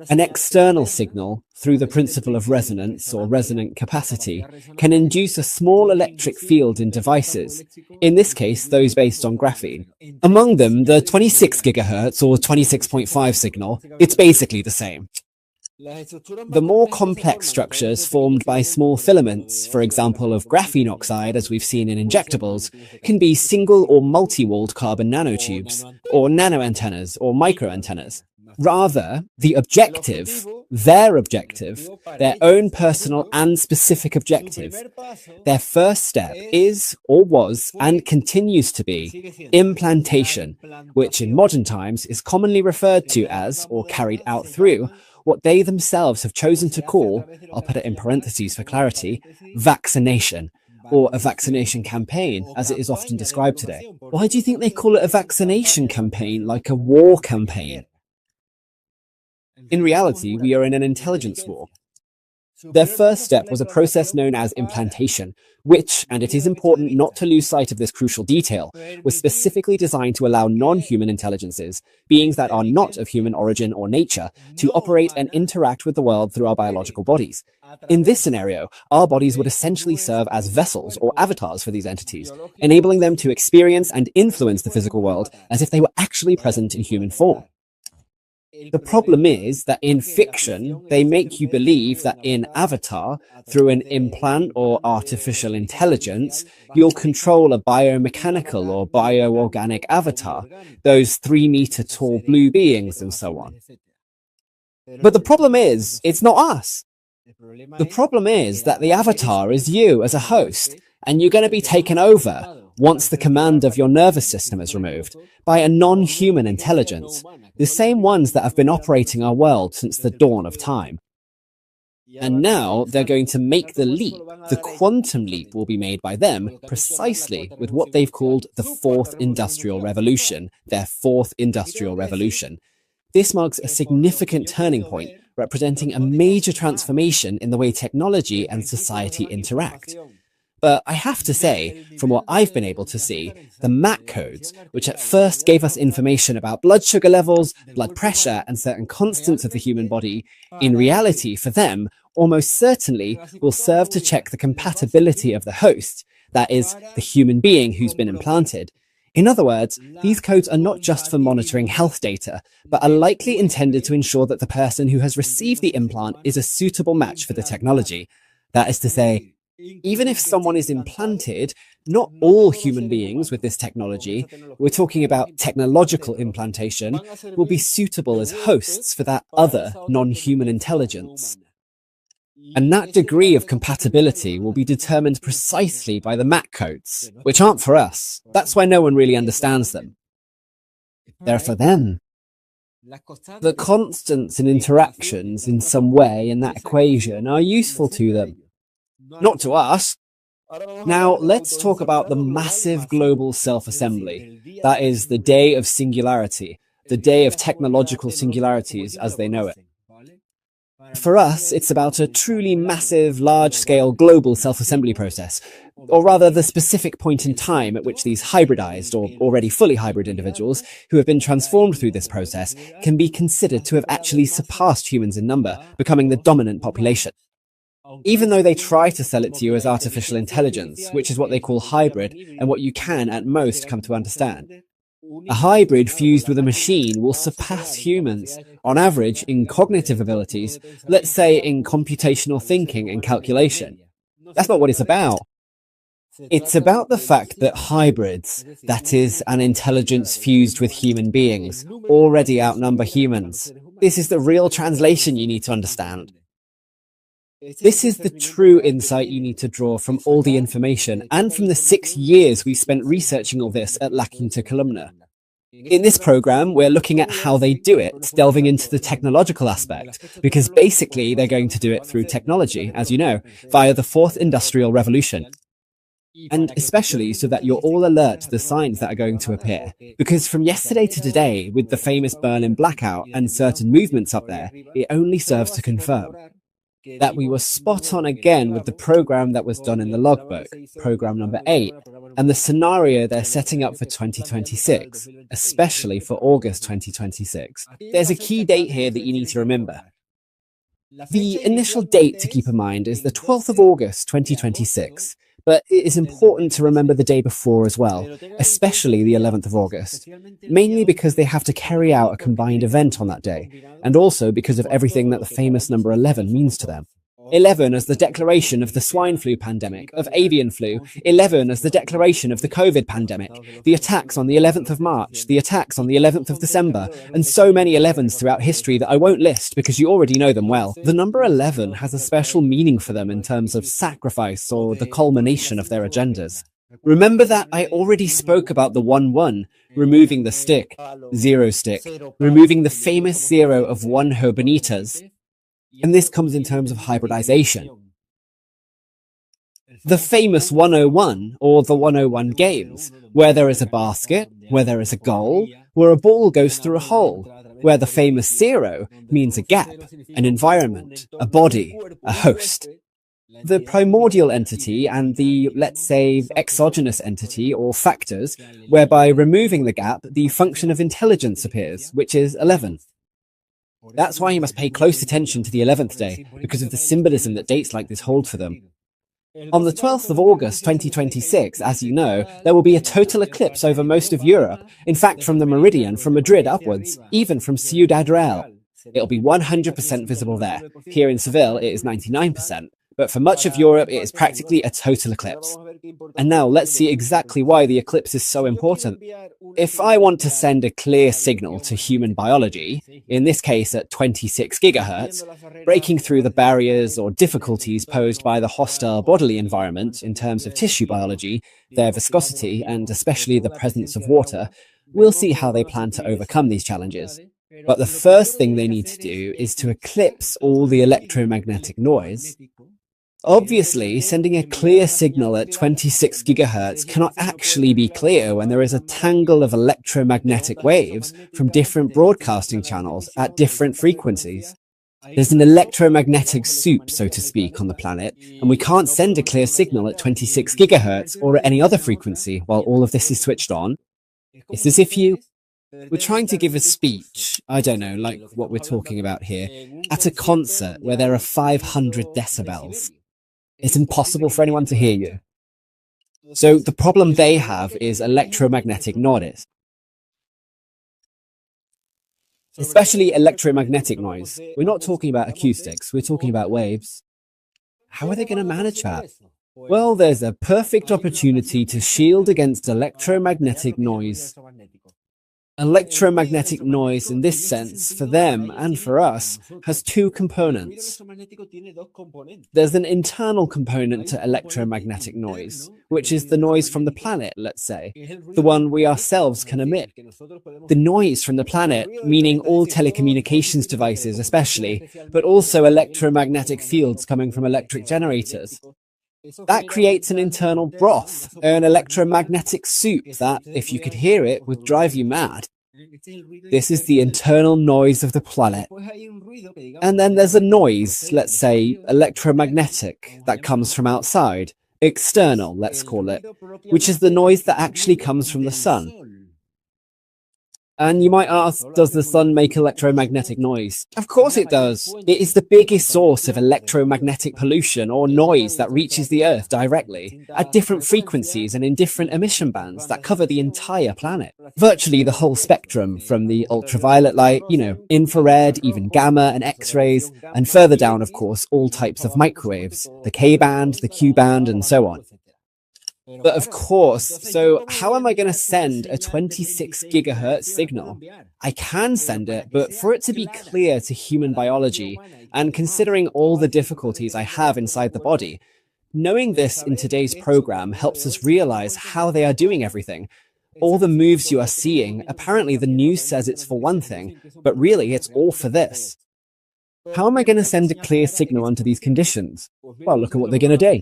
An external signal, through the principle of resonance or resonant capacity, can induce a small electric field in devices, in this case those based on graphene. Among them, the 26 GHz or 26.5 signal, it's basically the same. The more complex structures formed by small filaments, for example of graphene oxide as we've seen in injectables, can be single or multi-walled carbon nanotubes, or nanoantennas or microantennas. Rather, the objective, their own personal and specific objective, their first step is, or was, and continues to be, implantation, which in modern times is commonly referred to as, or carried out through, what they themselves have chosen to call, I'll put it in parentheses for clarity, vaccination, or a vaccination campaign, as it is often described today. Why do you think they call it a vaccination campaign, like a war campaign? In reality, we are in an intelligence war. Their first step was a process known as implantation, which, and it is important not to lose sight of this crucial detail, was specifically designed to allow non-human intelligences, beings that are not of human origin or nature, to operate and interact with the world through our biological bodies. In this scenario, our bodies would essentially serve as vessels or avatars for these entities, enabling them to experience and influence the physical world as if they were actually present in human form. The problem is that in fiction, they make you believe that in Avatar, through an implant or artificial intelligence, you'll control a biomechanical or bioorganic avatar, those 3-meter tall blue beings and so on. But the problem is, it's not us. The problem is that the avatar is you as a host, and you're going to be taken over, once the command of your nervous system is removed, by a non-human intelligence, the same ones that have been operating our world since the dawn of time. And now they're going to make the leap. The quantum leap will be made by them precisely with what they've called the Fourth Industrial Revolution, their Fourth Industrial Revolution. This marks a significant turning point, representing a major transformation in the way technology and society interact. But I have to say, from what I've been able to see, the MAC codes, which at first gave us information about blood sugar levels, blood pressure, and certain constants of the human body, in reality, for them, almost certainly will serve to check the compatibility of the host, that is, the human being who's been implanted. In other words, these codes are not just for monitoring health data, but are likely intended to ensure that the person who has received the implant is a suitable match for the technology. That is to say, even if someone is implanted, not all human beings with this technology, we're talking about technological implantation, will be suitable as hosts for that other non-human intelligence. And that degree of compatibility will be determined precisely by the MAC codes, which aren't for us. That's why no one really understands them. They're for them. The constants and interactions in some way in that equation are useful to them. Not to us. Now, let's talk about the massive global self-assembly. That is the day of singularity, the day of technological singularities as they know it. For us, it's about a truly massive, large-scale global self-assembly process, or rather the specific point in time at which these hybridized or already fully hybrid individuals who have been transformed through this process can be considered to have actually surpassed humans in number, becoming the dominant population. Even though they try to sell it to you as artificial intelligence, which is what they call hybrid and what you can at most come to understand. A hybrid fused with a machine will surpass humans, on average, in cognitive abilities, let's say in computational thinking and calculation. That's not what it's about. It's about the fact that hybrids, that is, an intelligence fused with human beings, already outnumber humans. This is the real translation you need to understand. This is the true insight you need to draw from all the information and from the 6 years we spent researching all this at Quinta Columna. In this program, we're looking at how they do it, delving into the technological aspect, because basically they're going to do it through technology, as you know, via the Fourth Industrial Revolution. And especially so that you're all alert to the signs that are going to appear. Because from yesterday to today, with the famous Berlin blackout and certain movements up there, it only serves to confirm that we were spot on again with the program that was done in the logbook, program number 8, and the scenario they're setting up for 2026, especially for August 2026. There's a key date here that you need to remember. The initial date to keep in mind is the 12th of August 2026, but it is important to remember the day before as well, especially the 11th of August, mainly because they have to carry out a combined event on that day, and also because of everything that the famous number 11 means to them. 11 as the declaration of the swine flu pandemic, of avian flu, 11 as the declaration of the COVID pandemic, the attacks on the 11th of March, the attacks on the 11th of December, and so many 11s throughout history that I won't list because you already know them well. The number 11 has a special meaning for them in terms of sacrifice or the culmination of their agendas. Remember that I already spoke about the 1-1, removing the stick, zero stick, removing the famous zero of 1 Hobonitas. And this comes in terms of hybridization. The famous 101, or the 101 games, where there is a basket, where there is a goal, where a ball goes through a hole, where the famous 0 means a gap, an environment, a body, a host. The primordial entity and the, let's say, exogenous entity or factors, whereby removing the gap, the function of intelligence appears, which is 11. That's why you must pay close attention to the 11th day, because of the symbolism that dates like this hold for them. On the 12th of August 2026, as you know, there will be a total eclipse over most of Europe, in fact from the meridian from Madrid upwards, even from Ciudad Real. It'll be 100% visible there. Here in Seville, it is 99%. But for much of Europe, it is practically a total eclipse. And now let's see exactly why the eclipse is so important. If I want to send a clear signal to human biology, in this case at 26 gigahertz, breaking through the barriers or difficulties posed by the hostile bodily environment in terms of tissue biology, their viscosity, and especially the presence of water, we'll see how they plan to overcome these challenges. But the first thing they need to do is to eclipse all the electromagnetic noise. Obviously, sending a clear signal at 26 gigahertz cannot actually be clear when there is a tangle of electromagnetic waves from different broadcasting channels at different frequencies. There's an electromagnetic soup, so to speak, on the planet, and we can't send a clear signal at 26 gigahertz or at any other frequency while all of this is switched on. It's as if we're trying to give a speech, I don't know, like what we're talking about here, at a concert where there are 500 decibels. It's impossible for anyone to hear you. So the problem they have is electromagnetic noise. Especially electromagnetic noise. We're not talking about acoustics, we're talking about waves. How are they going to manage that? Well, there's a perfect opportunity to shield against electromagnetic noise. Electromagnetic noise, in this sense, for them and for us, has two components. There's an internal component to electromagnetic noise, which is the noise from the planet, let's say, the one we ourselves can emit. The noise from the planet, meaning all telecommunications devices especially, but also electromagnetic fields coming from electric generators. That creates an internal broth, an electromagnetic soup that, if you could hear it, would drive you mad. This is the internal noise of the planet. And then there's a noise, let's say, electromagnetic, that comes from outside. External, let's call it, which is the noise that actually comes from the sun. And you might ask, does the sun make electromagnetic noise? Of course it does. It is the biggest source of electromagnetic pollution or noise that reaches the Earth directly, at different frequencies and in different emission bands that cover the entire planet. Virtually the whole spectrum, from the ultraviolet light, infrared, even gamma and X-rays, and further down, of course, all types of microwaves, the K-band, the Q-band, and so on. But of course, so how am I going to send a 26 gigahertz signal? I can send it, but for it to be clear to human biology, and considering all the difficulties I have inside the body, knowing this in today's program helps us realize how they are doing everything. All the moves you are seeing, apparently the news says it's for one thing, but really it's all for this. How am I going to send a clear signal under these conditions? Well, look at what they're going to do.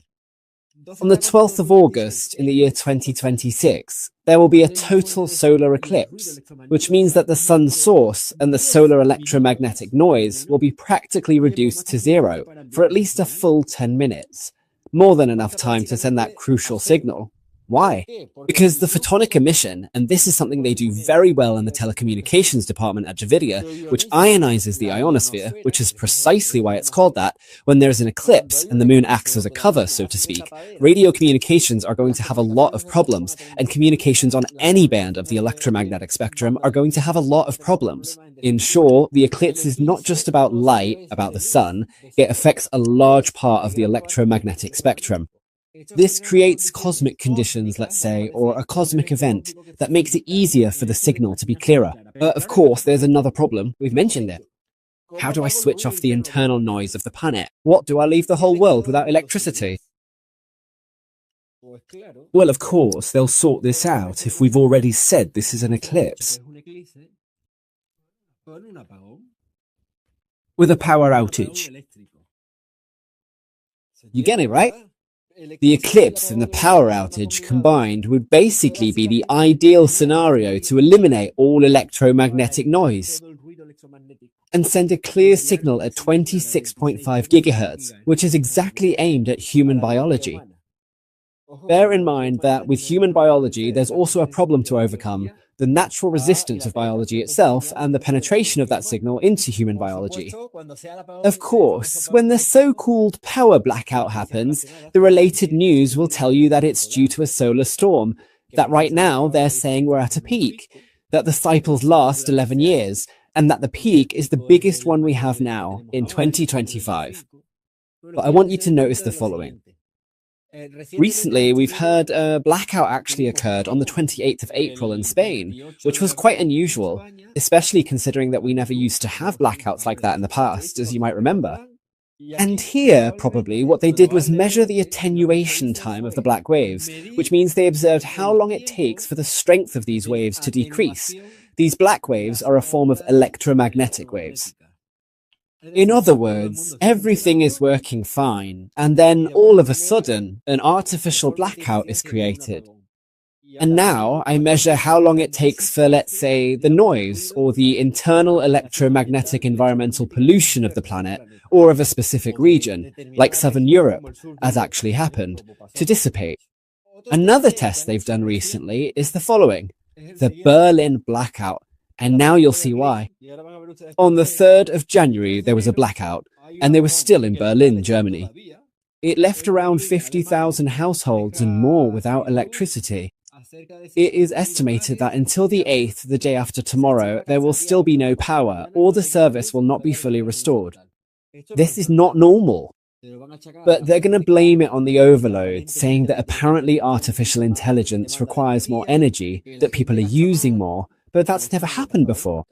On the 12th of August in the year 2026, there will be a total solar eclipse, which means that the sun's source and the solar electromagnetic noise will be practically reduced to zero for at least a full 10 minutes, more than enough time to send that crucial signal. Why? Because the photonic emission, and this is something they do very well in the telecommunications department at Javidia, which ionizes the ionosphere, which is precisely why it's called that, when there's an eclipse and the moon acts as a cover, so to speak, radio communications are going to have a lot of problems, and communications on any band of the electromagnetic spectrum are going to have a lot of problems. In short, the eclipse is not just about light, about the sun, it affects a large part of the electromagnetic spectrum. This creates cosmic conditions, let's say, or a cosmic event that makes it easier for the signal to be clearer. But of course, there's another problem. We've mentioned it. How do I switch off the internal noise of the planet? What, do I leave the whole world without electricity? Well, of course, they'll sort this out if we've already said this is an eclipse. With a power outage. You get it, right? The eclipse and the power outage combined would basically be the ideal scenario to eliminate all electromagnetic noise and send a clear signal at 26.5 gigahertz, which is exactly aimed at human biology. Bear in mind that with human biology, there's also a problem to overcome, the natural resistance of biology itself and the penetration of that signal into human biology. Of course, when the so-called power blackout happens, the related news will tell you that it's due to a solar storm, that right now they're saying we're at a peak, that the cycles last 11 years, and that the peak is the biggest one we have now in 2025. But I want you to notice the following. Recently, we've heard a blackout actually occurred on the 28th of April in Spain, which was quite unusual, especially considering that we never used to have blackouts like that in the past, as you might remember. And here, probably, what they did was measure the attenuation time of the black waves, which means they observed how long it takes for the strength of these waves to decrease. These black waves are a form of electromagnetic waves. In other words, everything is working fine, and then all of a sudden, an artificial blackout is created. And now I measure how long it takes for, let's say, the noise or the internal electromagnetic environmental pollution of the planet or of a specific region, like Southern Europe, as actually happened, to dissipate. Another test they've done recently is the following: the Berlin blackout. And now you'll see why. On the 3rd of January, there was a blackout, and they were still in Berlin, Germany. It left around 50,000 households and more without electricity. It is estimated that until the 8th, the day after tomorrow, there will still be no power, or the service will not be fully restored. This is not normal. But they're going to blame it on the overload, saying that apparently artificial intelligence requires more energy, that people are using more, but that's never happened before.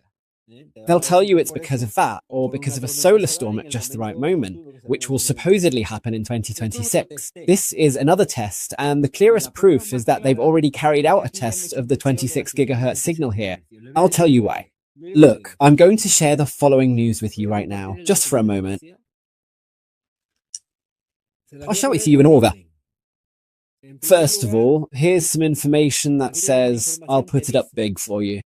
They'll tell you it's because of that, or because of a solar storm at just the right moment, which will supposedly happen in 2026. This is another test, and the clearest proof is that they've already carried out a test of the 26 gigahertz signal here. I'll tell you why. Look, I'm going to share the following news with you right now, just for a moment. I'll show it to you in order. First of all, here's some information that says, I'll put it up big for you.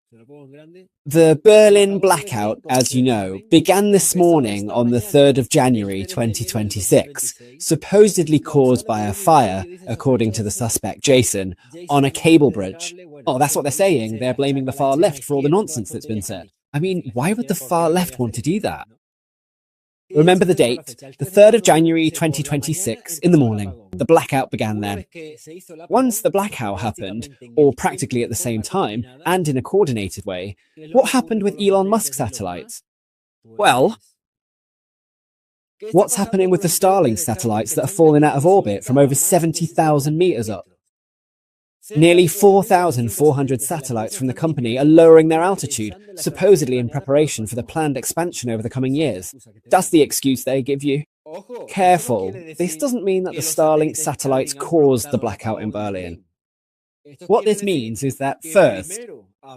The Berlin blackout, as you know, began this morning on the 3rd of January 2026, supposedly caused by a fire, according to the suspect Jason, on a cable bridge. Oh, that's what they're saying. They're blaming the far left for all the nonsense that's been said. I mean, why would the far left want to do that? Remember the date, the 3rd of January 2026, in the morning. The blackout began then. Once the blackout happened, or practically at the same time, and in a coordinated way, what happened with Elon Musk satellites? Well, what's happening with the Starlink satellites that are falling out of orbit from over 70,000 meters up? Nearly 4,400 satellites from the company are lowering their altitude, supposedly in preparation for the planned expansion over the coming years. That's the excuse they give you. Careful, this doesn't mean that the Starlink satellites caused the blackout in Berlin. What this means is that first,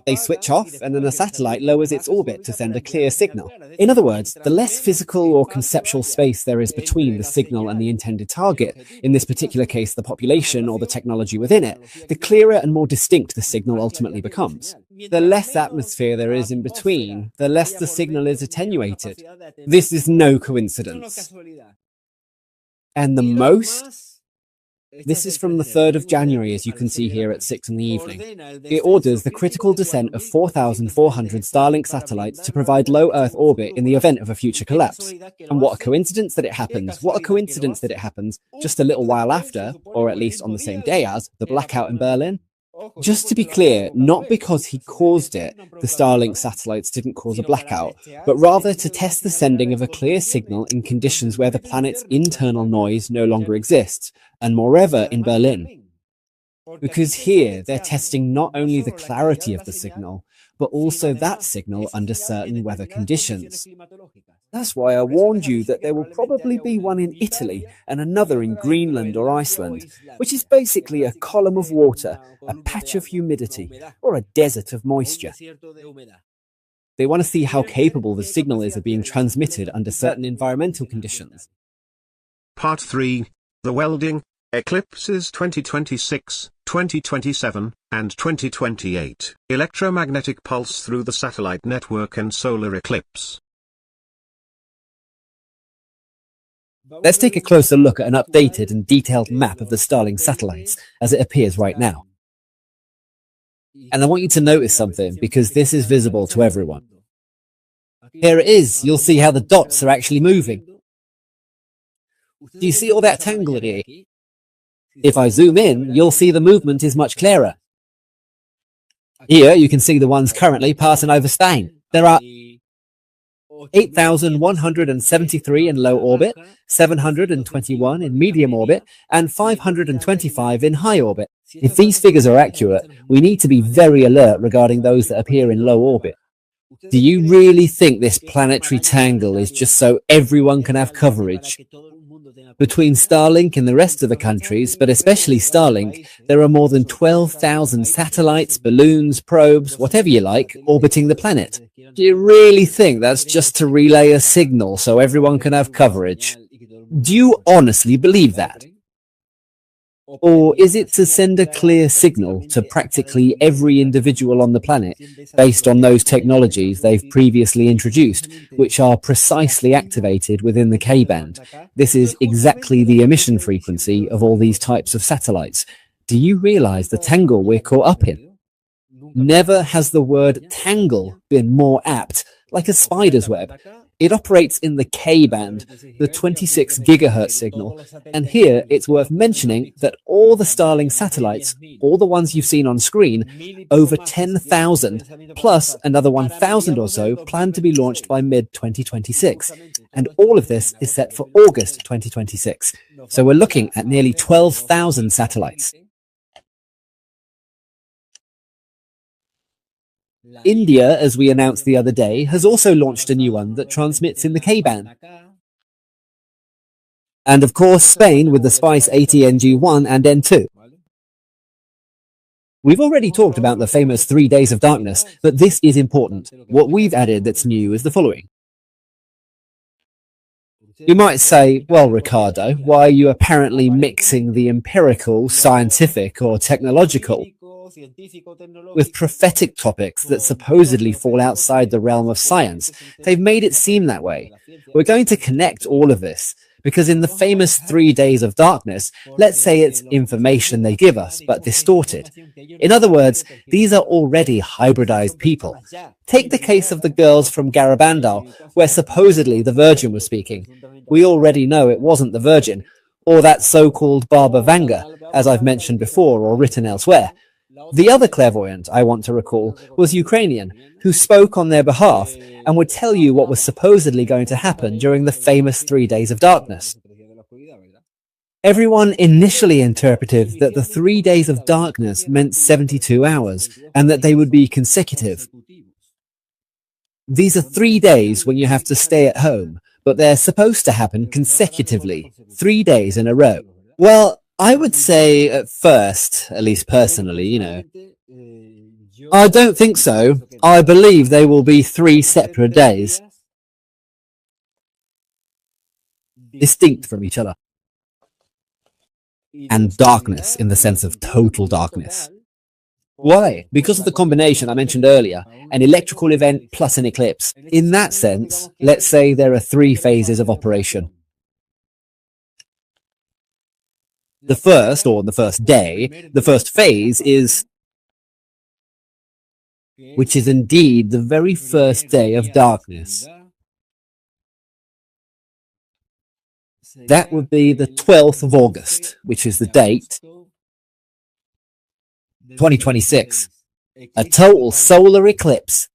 they switch off and then the satellite lowers its orbit to send a clear signal. In other words, the less physical or conceptual space there is between the signal and the intended target, in this particular case the population or the technology within it, the clearer and more distinct the signal ultimately becomes. The less atmosphere there is in between, the less the signal is attenuated. This is no coincidence. And the most? This is from the 3rd of January, as you can see here at 6 in the evening. It orders the critical descent of 4,400 Starlink satellites to provide low Earth orbit in the event of a future collapse. And what a coincidence that it happens. What a coincidence that it happens just a little while after, or at least on the same day as, the blackout in Berlin. Just to be clear, not because he caused it, the Starlink satellites didn't cause a blackout, but rather to test the sending of a clear signal in conditions where the planet's internal noise no longer exists, and moreover in Berlin. Because here they're testing not only the clarity of the signal, but also that signal under certain weather conditions. That's why I warned you that there will probably be one in Italy and another in Greenland or Iceland, which is basically a column of water, a patch of humidity, or a desert of moisture. They want to see how capable the signal is of being transmitted under certain environmental conditions. Part 3. The Welding, Eclipses 2026, 2027, and 2028. Electromagnetic pulse through the satellite network and solar eclipse. Let's take a closer look at an updated and detailed map of the Starlink satellites as it appears right now. And I want you to notice something, because this is visible to everyone. Here it is. You'll see how the dots are actually moving. Do you see all that tangle in here? If I zoom in, you'll see the movement is much clearer. Here you can see the ones currently passing over Spain. There are 8,173 in low orbit, 721 in medium orbit, and 525 in high orbit. If these figures are accurate, we need to be very alert regarding those that appear in low orbit. Do you really think this planetary tangle is just so everyone can have coverage? Between Starlink and the rest of the countries, but especially Starlink, there are more than 12,000 satellites, balloons, probes, whatever you like, orbiting the planet. Do you really think that's just to relay a signal so everyone can have coverage? Do you honestly believe that? Or is it to send a clear signal to practically every individual on the planet based on those technologies they've previously introduced, which are precisely activated within the K-band? This is exactly the emission frequency of all these types of satellites. Do you realize the tangle we're caught up in? Never has the word tangle been more apt, like a spider's web. It operates in the K-band, the 26 gigahertz signal, and here it's worth mentioning that all the Starlink satellites, all the ones you've seen on screen, over 10,000, plus another 1,000 or so, plan to be launched by mid-2026. And all of this is set for August 2026. So we're looking at nearly 12,000 satellites. India, as we announced the other day, has also launched a new one that transmits in the K-band. And of course, Spain with the Spice ATNG-1 and N2. We've already talked about the famous 3 days of darkness, but this is important. What we've added that's new is the following. You might say, well, Ricardo, why are you apparently mixing the empirical, scientific, or technological with prophetic topics that supposedly fall outside the realm of science? They've made it seem that way. We're going to connect all of this, because in the famous 3 days of darkness, let's say it's information they give us, but distorted. In other words, these are already hybridized people. Take the case of the girls from Garabandal, where supposedly the Virgin was speaking. We already know it wasn't the Virgin, or that so-called Baba Vanga, as I've mentioned before or written elsewhere. The other clairvoyant I want to recall was Ukrainian, who spoke on their behalf and would tell you what was supposedly going to happen during the famous 3 days of darkness. Everyone initially interpreted that the 3 days of darkness meant 72 hours and that they would be consecutive. These are 3 days when you have to stay at home, but they're supposed to happen consecutively, 3 days in a row. Well, I would say at first, at least personally, I don't think so. I believe they will be 3 separate days, distinct from each other. And darkness in the sense of total darkness. Why? Because of the combination I mentioned earlier, an electrical event plus an eclipse. In that sense, let's say there are 3 phases of operation. The first, or the first day, the first phase is, which is indeed the very first day of darkness. That would be the 12th of August, which is the date, 2026, a total solar eclipse,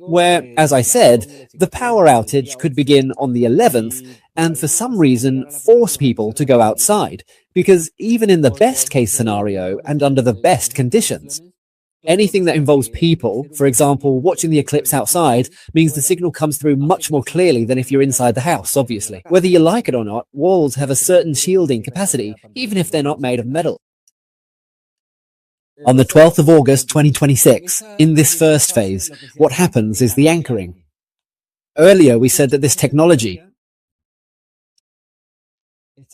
where, as I said, the power outage could begin on the 11th and for some reason force people to go outside, because even in the best case scenario and under the best conditions, anything that involves people, for example, watching the eclipse outside, means the signal comes through much more clearly than if you're inside the house, obviously. Whether you like it or not, walls have a certain shielding capacity, even if they're not made of metal. On the 12th of August 2026, in this first phase, what happens is the anchoring. Earlier we said that this technology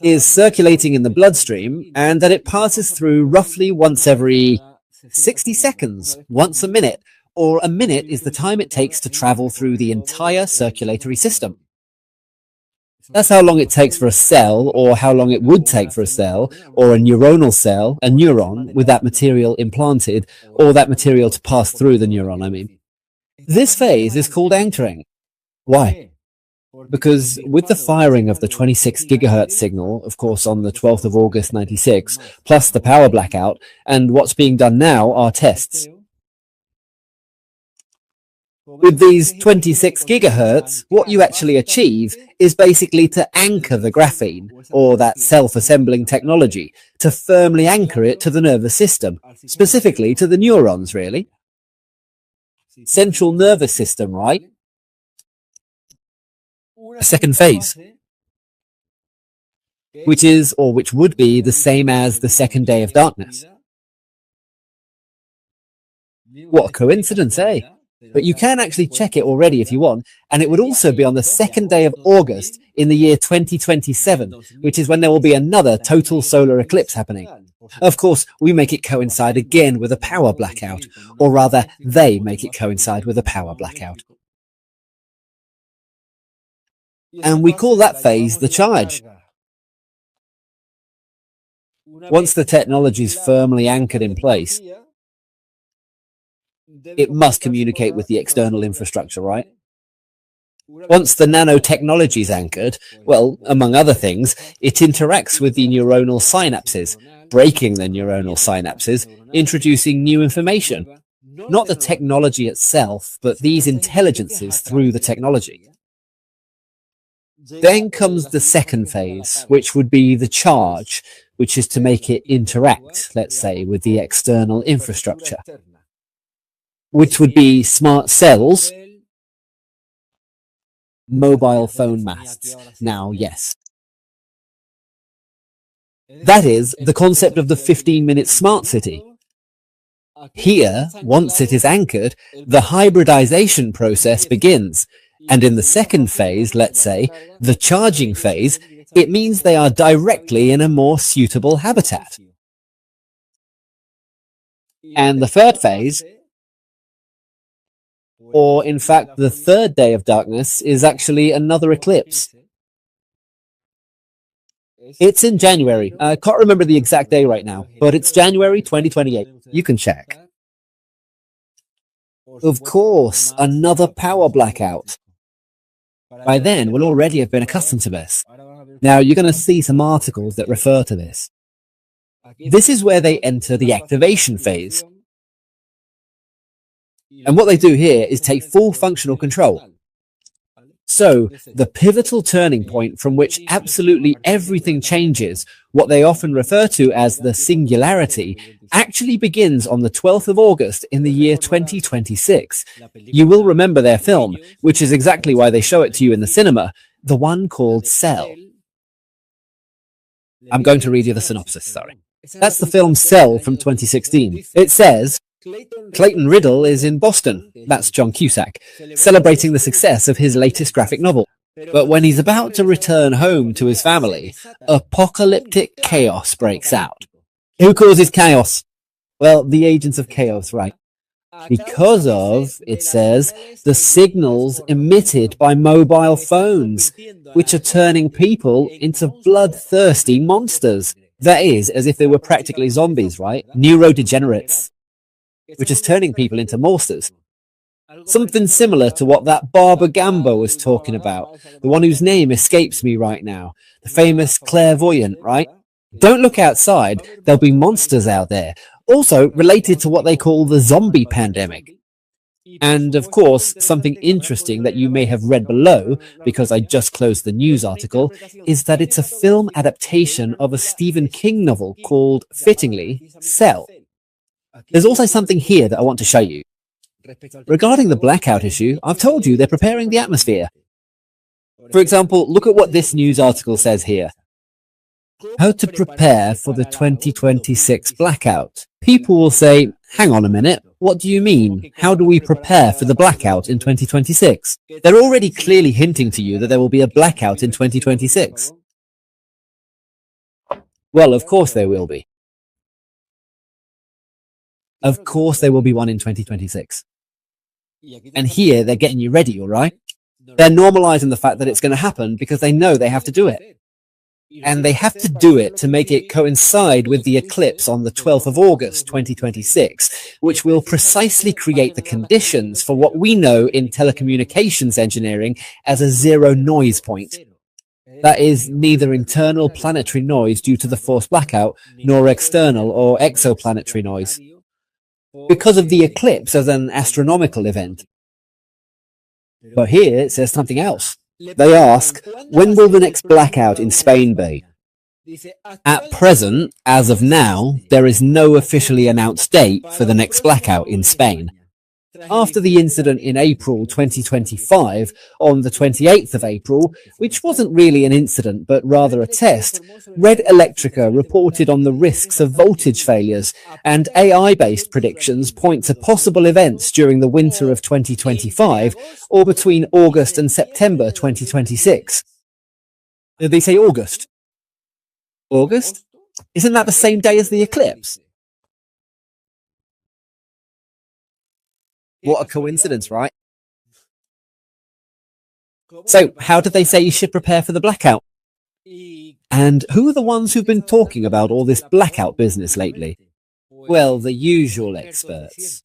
is circulating in the bloodstream and that it passes through roughly once every 60 seconds, once a minute, or a minute is the time it takes to travel through the entire circulatory system. That's how long it takes for a cell, or how long it would take for a cell, or a neuronal cell, a neuron, with that material implanted, or that material to pass through the neuron, I mean. This phase is called anchoring. Why? Because with the firing of the 26 gigahertz signal, of course on the 12th of August 96, plus the power blackout, and what's being done now are tests. With these 26 gigahertz, what you actually achieve is basically to anchor the graphene, or that self-assembling technology, to firmly anchor it to the nervous system, specifically to the neurons, really. Central nervous system, right? A second phase, which is, or which would be, the same as the second day of darkness. What a coincidence, eh? But you can actually check it already if you want, and it would also be on the second day of August in the year 2027, which is when there will be another total solar eclipse happening. Of course, we make it coincide again with a power blackout, or rather, they make it coincide with a power blackout. And we call that phase the charge. Once the technology is firmly anchored in place, it must communicate with the external infrastructure, right? Once the nanotechnology is anchored, well, among other things, it interacts with the neuronal synapses, breaking the neuronal synapses, introducing new information. Not the technology itself, but these intelligences through the technology. Then comes the second phase, which would be the charge, which is to make it interact, let's say, with the external infrastructure, which would be smart cells, mobile phone masts. Now, yes. That is the concept of the 15-minute smart city. Here, once it is anchored, the hybridization process begins. And in the second phase, let's say, the charging phase, it means they are directly in a more suitable habitat. And the third phase, or in fact the third day of darkness, is actually another eclipse. It's in January. I can't remember the exact day right now, but it's January 2028. You can check. Of course, another power blackout. By then, we'll already have been accustomed to this. Now, you're going to see some articles that refer to this. This is where they enter the activation phase. And what they do here is take full functional control. So, the pivotal turning point from which absolutely everything changes, what they often refer to as the singularity, actually begins on the 12th of August in the year 2026. You will remember their film, which is exactly why they show it to you in the cinema, the one called Cell. I'm going to read you the synopsis, sorry. That's the film Cell from 2016. It says, Clayton Riddle is in Boston, that's John Cusack, celebrating the success of his latest graphic novel. But when he's about to return home to his family, apocalyptic chaos breaks out. Who causes chaos? Well, the agents of chaos, right? Because of, it says, the signals emitted by mobile phones, which are turning people into bloodthirsty monsters. That is, as if they were practically zombies, right? Neurodegenerates, which is turning people into monsters. Something similar to what that Barbara Gambo was talking about, the one whose name escapes me right now, the famous clairvoyant, right? Don't look outside, there'll be monsters out there. Also related to what they call the zombie pandemic. And of course, something interesting that you may have read below, because I just closed the news article, is that it's a film adaptation of a Stephen King novel called, fittingly, Cell. There's also something here that I want to show you. Regarding the blackout issue, I've told you they're preparing the atmosphere. For example, look at what this news article says here. How to prepare for the 2026 blackout. People will say, hang on a minute, what do you mean? How do we prepare for the blackout in 2026? They're already clearly hinting to you that there will be a blackout in 2026. Well, of course there will be. Of course there will be one in 2026. And here they're getting you ready, all right? They're normalizing the fact that it's going to happen because they know they have to do it. And they have to do it to make it coincide with the eclipse on the 12th of August, 2026, which will precisely create the conditions for what we know in telecommunications engineering as a zero noise point. That is neither internal planetary noise due to the forced blackout, nor external or exoplanetary noise, because of the eclipse as an astronomical event. But here it says something else. They ask, when will the next blackout in Spain be? At present, as of now, there is no officially announced date for the next blackout in Spain. After the incident in April 2025, on the 28th of April, which wasn't really an incident but rather a test, Red Electrica reported on the risks of voltage failures, and AI-based predictions point to possible events during the winter of 2025 or between August and September 2026. Did they say August? August? Isn't that the same day as the eclipse? What a coincidence, right? So, how did they say you should prepare for the blackout? And who are the ones who've been talking about all this blackout business lately? Well, the usual experts.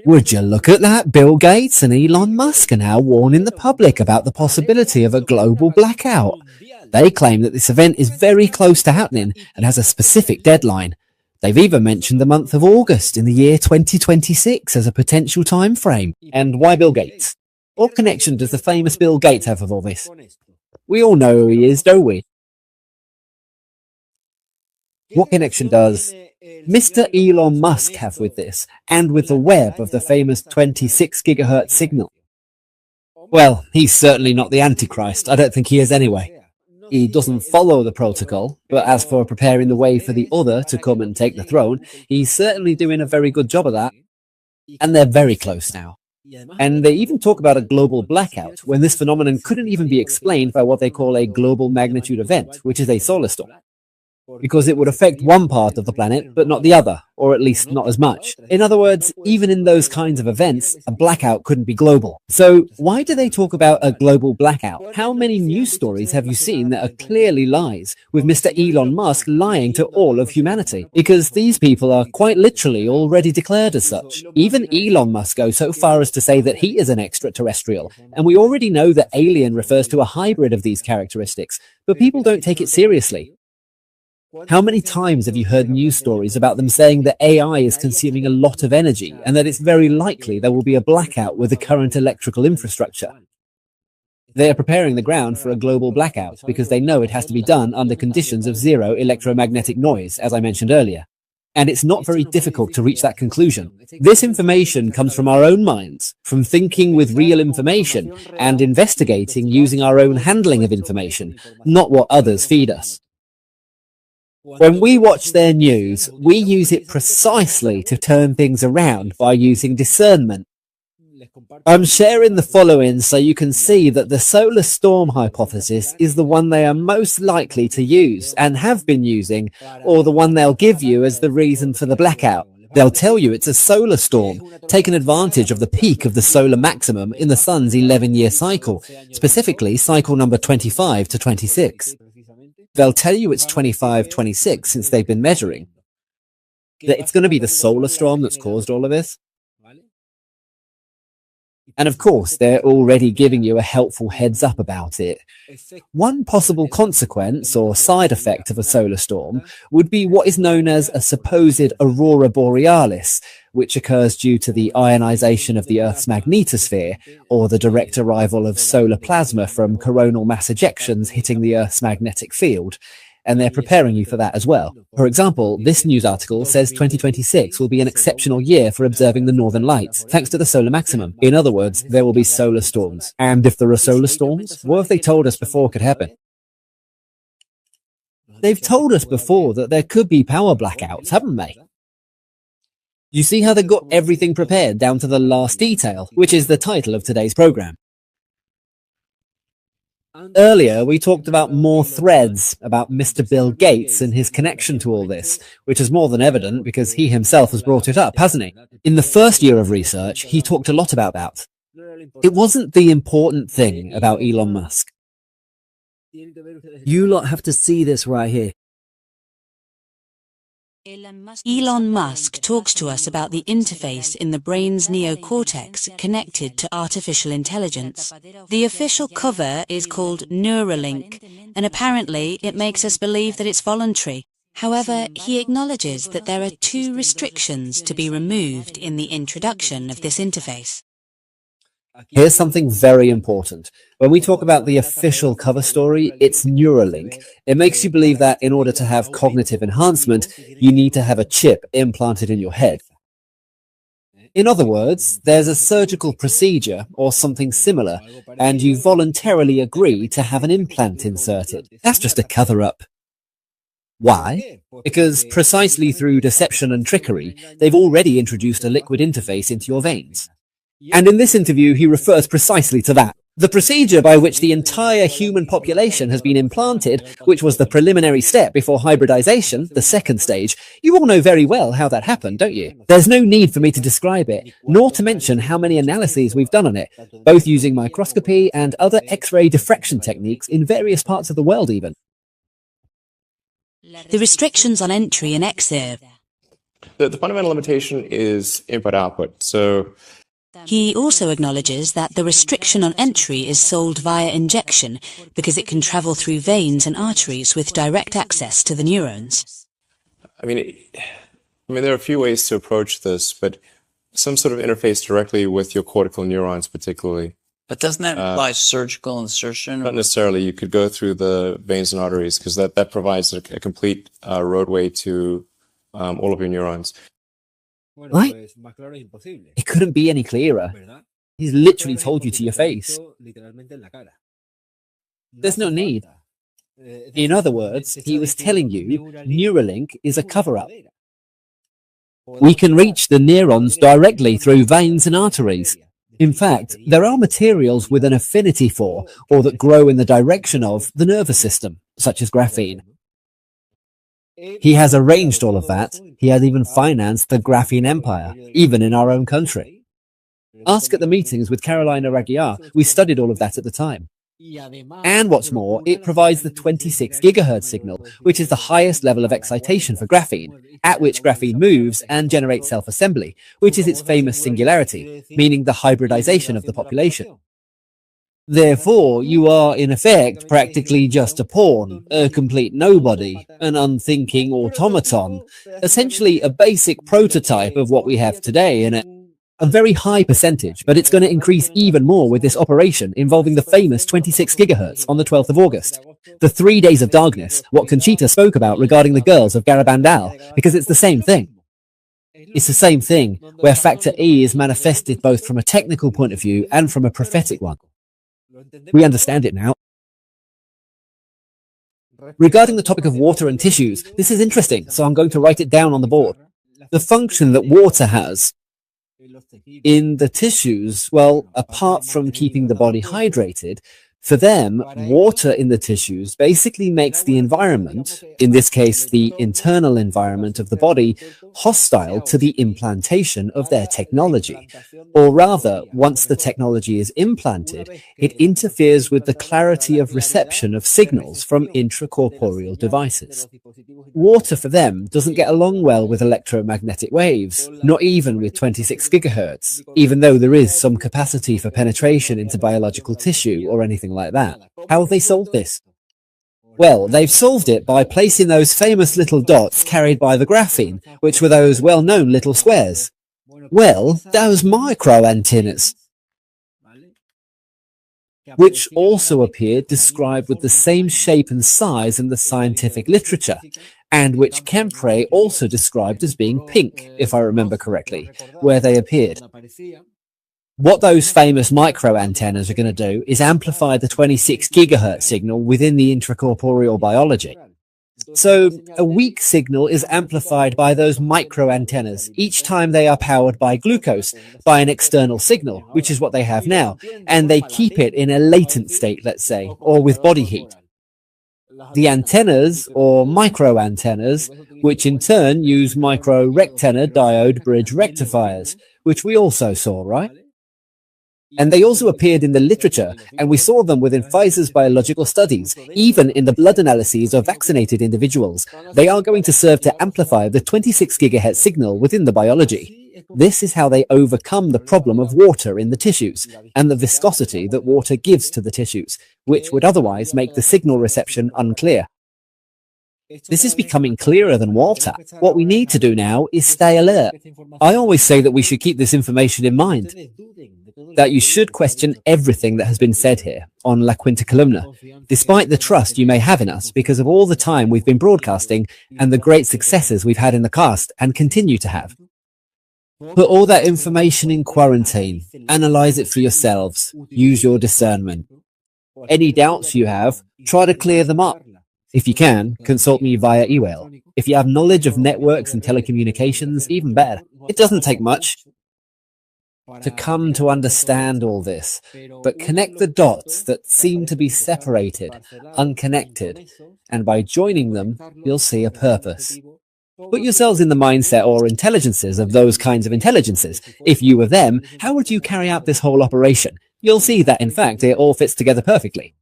Would you look at that? Bill Gates and Elon Musk are now warning the public about the possibility of a global blackout. They claim that this event is very close to happening and has a specific deadline. They've even mentioned the month of August in the year 2026 as a potential time frame. And why Bill Gates? What connection does the famous Bill Gates have with all this? We all know who he is, don't we? What connection does Mr. Elon Musk have with this, and with the web of the famous 26 gigahertz signal? Well, he's certainly not the Antichrist. I don't think he is anyway. He doesn't follow the protocol, but as for preparing the way for the other to come and take the throne, he's certainly doing a very good job of that. And they're very close now. And they even talk about a global blackout, when this phenomenon couldn't even be explained by what they call a global magnitude event, which is a solar storm. Because it would affect one part of the planet, but not the other, or at least not as much. In other words, even in those kinds of events, a blackout couldn't be global. So why do they talk about a global blackout? How many news stories have you seen that are clearly lies, with Mr. Elon Musk lying to all of humanity? Because these people are quite literally already declared as such. Even Elon Musk goes so far as to say that he is an extraterrestrial, and we already know that alien refers to a hybrid of these characteristics, but people don't take it seriously. How many times have you heard news stories about them saying that AI is consuming a lot of energy and that it's very likely there will be a blackout with the current electrical infrastructure? They are preparing the ground for a global blackout because they know it has to be done under conditions of zero electromagnetic noise, as I mentioned earlier. And it's not very difficult to reach that conclusion. This information comes from our own minds, from thinking with real information and investigating using our own handling of information, not what others feed us. When we watch their news, we use it precisely to turn things around by using discernment. I'm sharing the following so you can see that the solar storm hypothesis is the one they are most likely to use and have been using, or the one they'll give you as the reason for the blackout. They'll tell you it's a solar storm, taking advantage of the peak of the solar maximum in the sun's 11-year cycle, specifically cycle number 25 to 26. They'll tell you it's 25-26 since they've been measuring. That it's going to be the solar storm that's caused all of this. And of course, they're already giving you a helpful heads up about it. One possible consequence or side effect of a solar storm would be what is known as a supposed aurora borealis, which occurs due to the ionization of the Earth's magnetosphere, or the direct arrival of solar plasma from coronal mass ejections hitting the Earth's magnetic field. And they're preparing you for that as well. For example, this news article says 2026 will be an exceptional year for observing the northern lights, thanks to the solar maximum. In other words, there will be solar storms. And if there are solar storms, what have they told us before could happen? They've told us before that there could be power blackouts, haven't they? You see how they got everything prepared down to the last detail, which is the title of today's program. Earlier, we talked about more threads about Mr. Bill Gates and his connection to all this, which is more than evident because he himself has brought it up, hasn't he? In the first year of research, he talked a lot about that. It wasn't the important thing about Elon Musk. You lot have to see this right here. Elon Musk talks to us about the interface in the brain's neocortex connected to artificial intelligence. The official cover is called Neuralink, and apparently it makes us believe that it's voluntary. However, he acknowledges that there are 2 restrictions to be removed in the introduction of this interface. Here's something very important. When we talk about the official cover story, it's Neuralink. It makes you believe that in order to have cognitive enhancement, you need to have a chip implanted in your head. In other words, there's a surgical procedure or something similar, and you voluntarily agree to have an implant inserted. That's just a cover-up. Why? Because precisely through deception and trickery, they've already introduced a liquid interface into your veins. And in this interview, he refers precisely to that. The procedure by which the entire human population has been implanted, which was the preliminary step before hybridization, the second stage, you all know very well how that happened, don't you? There's no need for me to describe it, nor to mention how many analyses we've done on it, both using microscopy and other X-ray diffraction techniques in various parts of the world even. The restrictions on entry and exit. The fundamental limitation is input-output. So he also acknowledges that the restriction on entry is sold via injection because it can travel through veins and arteries with direct access to the neurons. I mean, there are a few ways to approach this, but some sort of interface directly with your cortical neurons particularly. But doesn't that imply surgical insertion? Not necessarily. You could go through the veins and arteries because that provides a complete roadway to all of your neurons. Right? It couldn't be any clearer. He's literally told you to your face. There's no need. In other words, he was telling you Neuralink is a cover-up. We can reach the neurons directly through veins and arteries. In fact, there are materials with an affinity for, or that grow in the direction of, the nervous system, such as graphene. He has arranged all of that. He has even financed the graphene empire, even in our own country. Ask at the meetings with Carolina Raguiar. We studied all of that at the time. And what's more, it provides the 26 gigahertz signal, which is the highest level of excitation for graphene, at which graphene moves and generates self-assembly, which is its famous singularity, meaning the hybridization of the population. Therefore, you are, in effect, practically just a pawn, a complete nobody, an unthinking automaton, essentially a basic prototype of what we have today in a very high percentage, but it's going to increase even more with this operation involving the famous 26 gigahertz on the 12th of August. The 3 days of darkness, what Quinta spoke about regarding the girls of Garabandal, because it's the same thing. It's the same thing, where factor E is manifested both from a technical point of view and from a prophetic one. We understand it now. Regarding the topic of water and tissues, this is interesting, so I'm going to write it down on the board. The function that water has in the tissues, well, apart from keeping the body hydrated, for them, water in the tissues basically makes the environment, in this case the internal environment of the body, hostile to the implantation of their technology. Or rather, once the technology is implanted, it interferes with the clarity of reception of signals from intracorporeal devices. Water for them doesn't get along well with electromagnetic waves, not even with 26 gigahertz, even though there is some capacity for penetration into biological tissue or anything like that. How have they solved this? Well, they've solved it by placing those famous little dots carried by the graphene, which were those well-known little squares. Well, those micro-antennas, which also appeared described with the same shape and size in the scientific literature, and which Kempray also described as being pink, if I remember correctly, where they appeared. What those famous micro-antennas are going to do is amplify the 26 gigahertz signal within the intracorporeal biology. So a weak signal is amplified by those micro-antennas each time they are powered by glucose, by an external signal, which is what they have now, and they keep it in a latent state, let's say, or with body heat. The antennas, or micro-antennas, which in turn use micro-rectenna diode bridge rectifiers, which we also saw, right? And they also appeared in the literature, and we saw them within Pfizer's biological studies, even in the blood analyses of vaccinated individuals. They are going to serve to amplify the 26 gigahertz signal within the biology. This is how they overcome the problem of water in the tissues, and the viscosity that water gives to the tissues, which would otherwise make the signal reception unclear. This is becoming clearer than water. What we need to do now is stay alert. I always say that we should keep this information in mind, that you should question everything that has been said here on La Quinta Columna, despite the trust you may have in us because of all the time we've been broadcasting and the great successes we've had in the cast and continue to have. Put all that information in quarantine, analyze it for yourselves, use your discernment. Any doubts you have, try to clear them up. If you can, consult me via email. If you have knowledge of networks and telecommunications, even better. It doesn't take much to come to understand all this, but connect the dots that seem to be separated, unconnected, and by joining them, you'll see a purpose. Put yourselves in the mindset or intelligences of those kinds of intelligences. If you were them, how would you carry out this whole operation? You'll see that, in fact, it all fits together perfectly.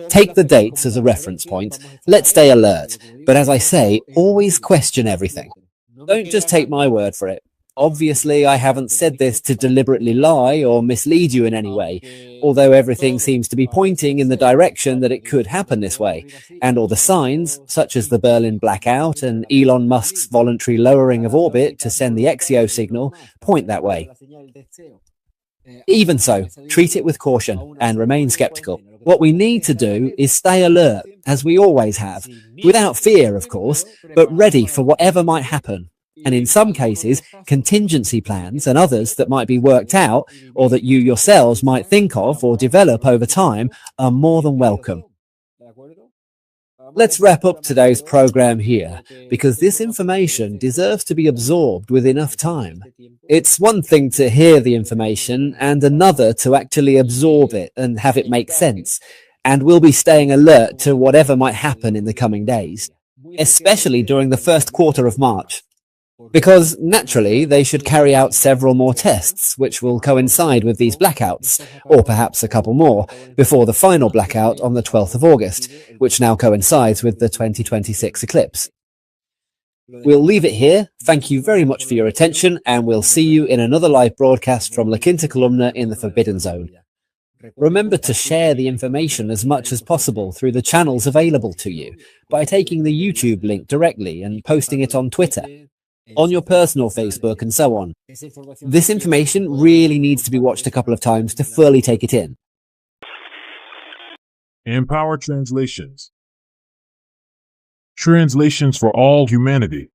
Take the dates as a reference point. Let's stay alert. But as I say, always question everything. Don't just take my word for it. Obviously, I haven't said this to deliberately lie or mislead you in any way, although everything seems to be pointing in the direction that it could happen this way, and all the signs, such as the Berlin blackout and Elon Musk's voluntary lowering of orbit to send the XEO signal, point that way. Even so, treat it with caution and remain skeptical. What we need to do is stay alert, as we always have, without fear, of course, but ready for whatever might happen. And in some cases, contingency plans and others that might be worked out or that you yourselves might think of or develop over time are more than welcome. Let's wrap up today's program here, because this information deserves to be absorbed with enough time. It's one thing to hear the information and another to actually absorb it and have it make sense. And we'll be staying alert to whatever might happen in the coming days, especially during the first quarter of March. Because naturally, they should carry out several more tests, which will coincide with these blackouts, or perhaps a couple more, before the final blackout on the 12th of August, which now coincides with the 2026 eclipse. We'll leave it here. Thank you very much for your attention, and we'll see you in another live broadcast from La Quinta Columna in the Forbidden Zone. Remember to share the information as much as possible through the channels available to you by taking the YouTube link directly and posting it on Twitter, on your personal Facebook, and so on. This information really needs to be watched a couple of times to fully take it in. Empower translations. Translations for all humanity.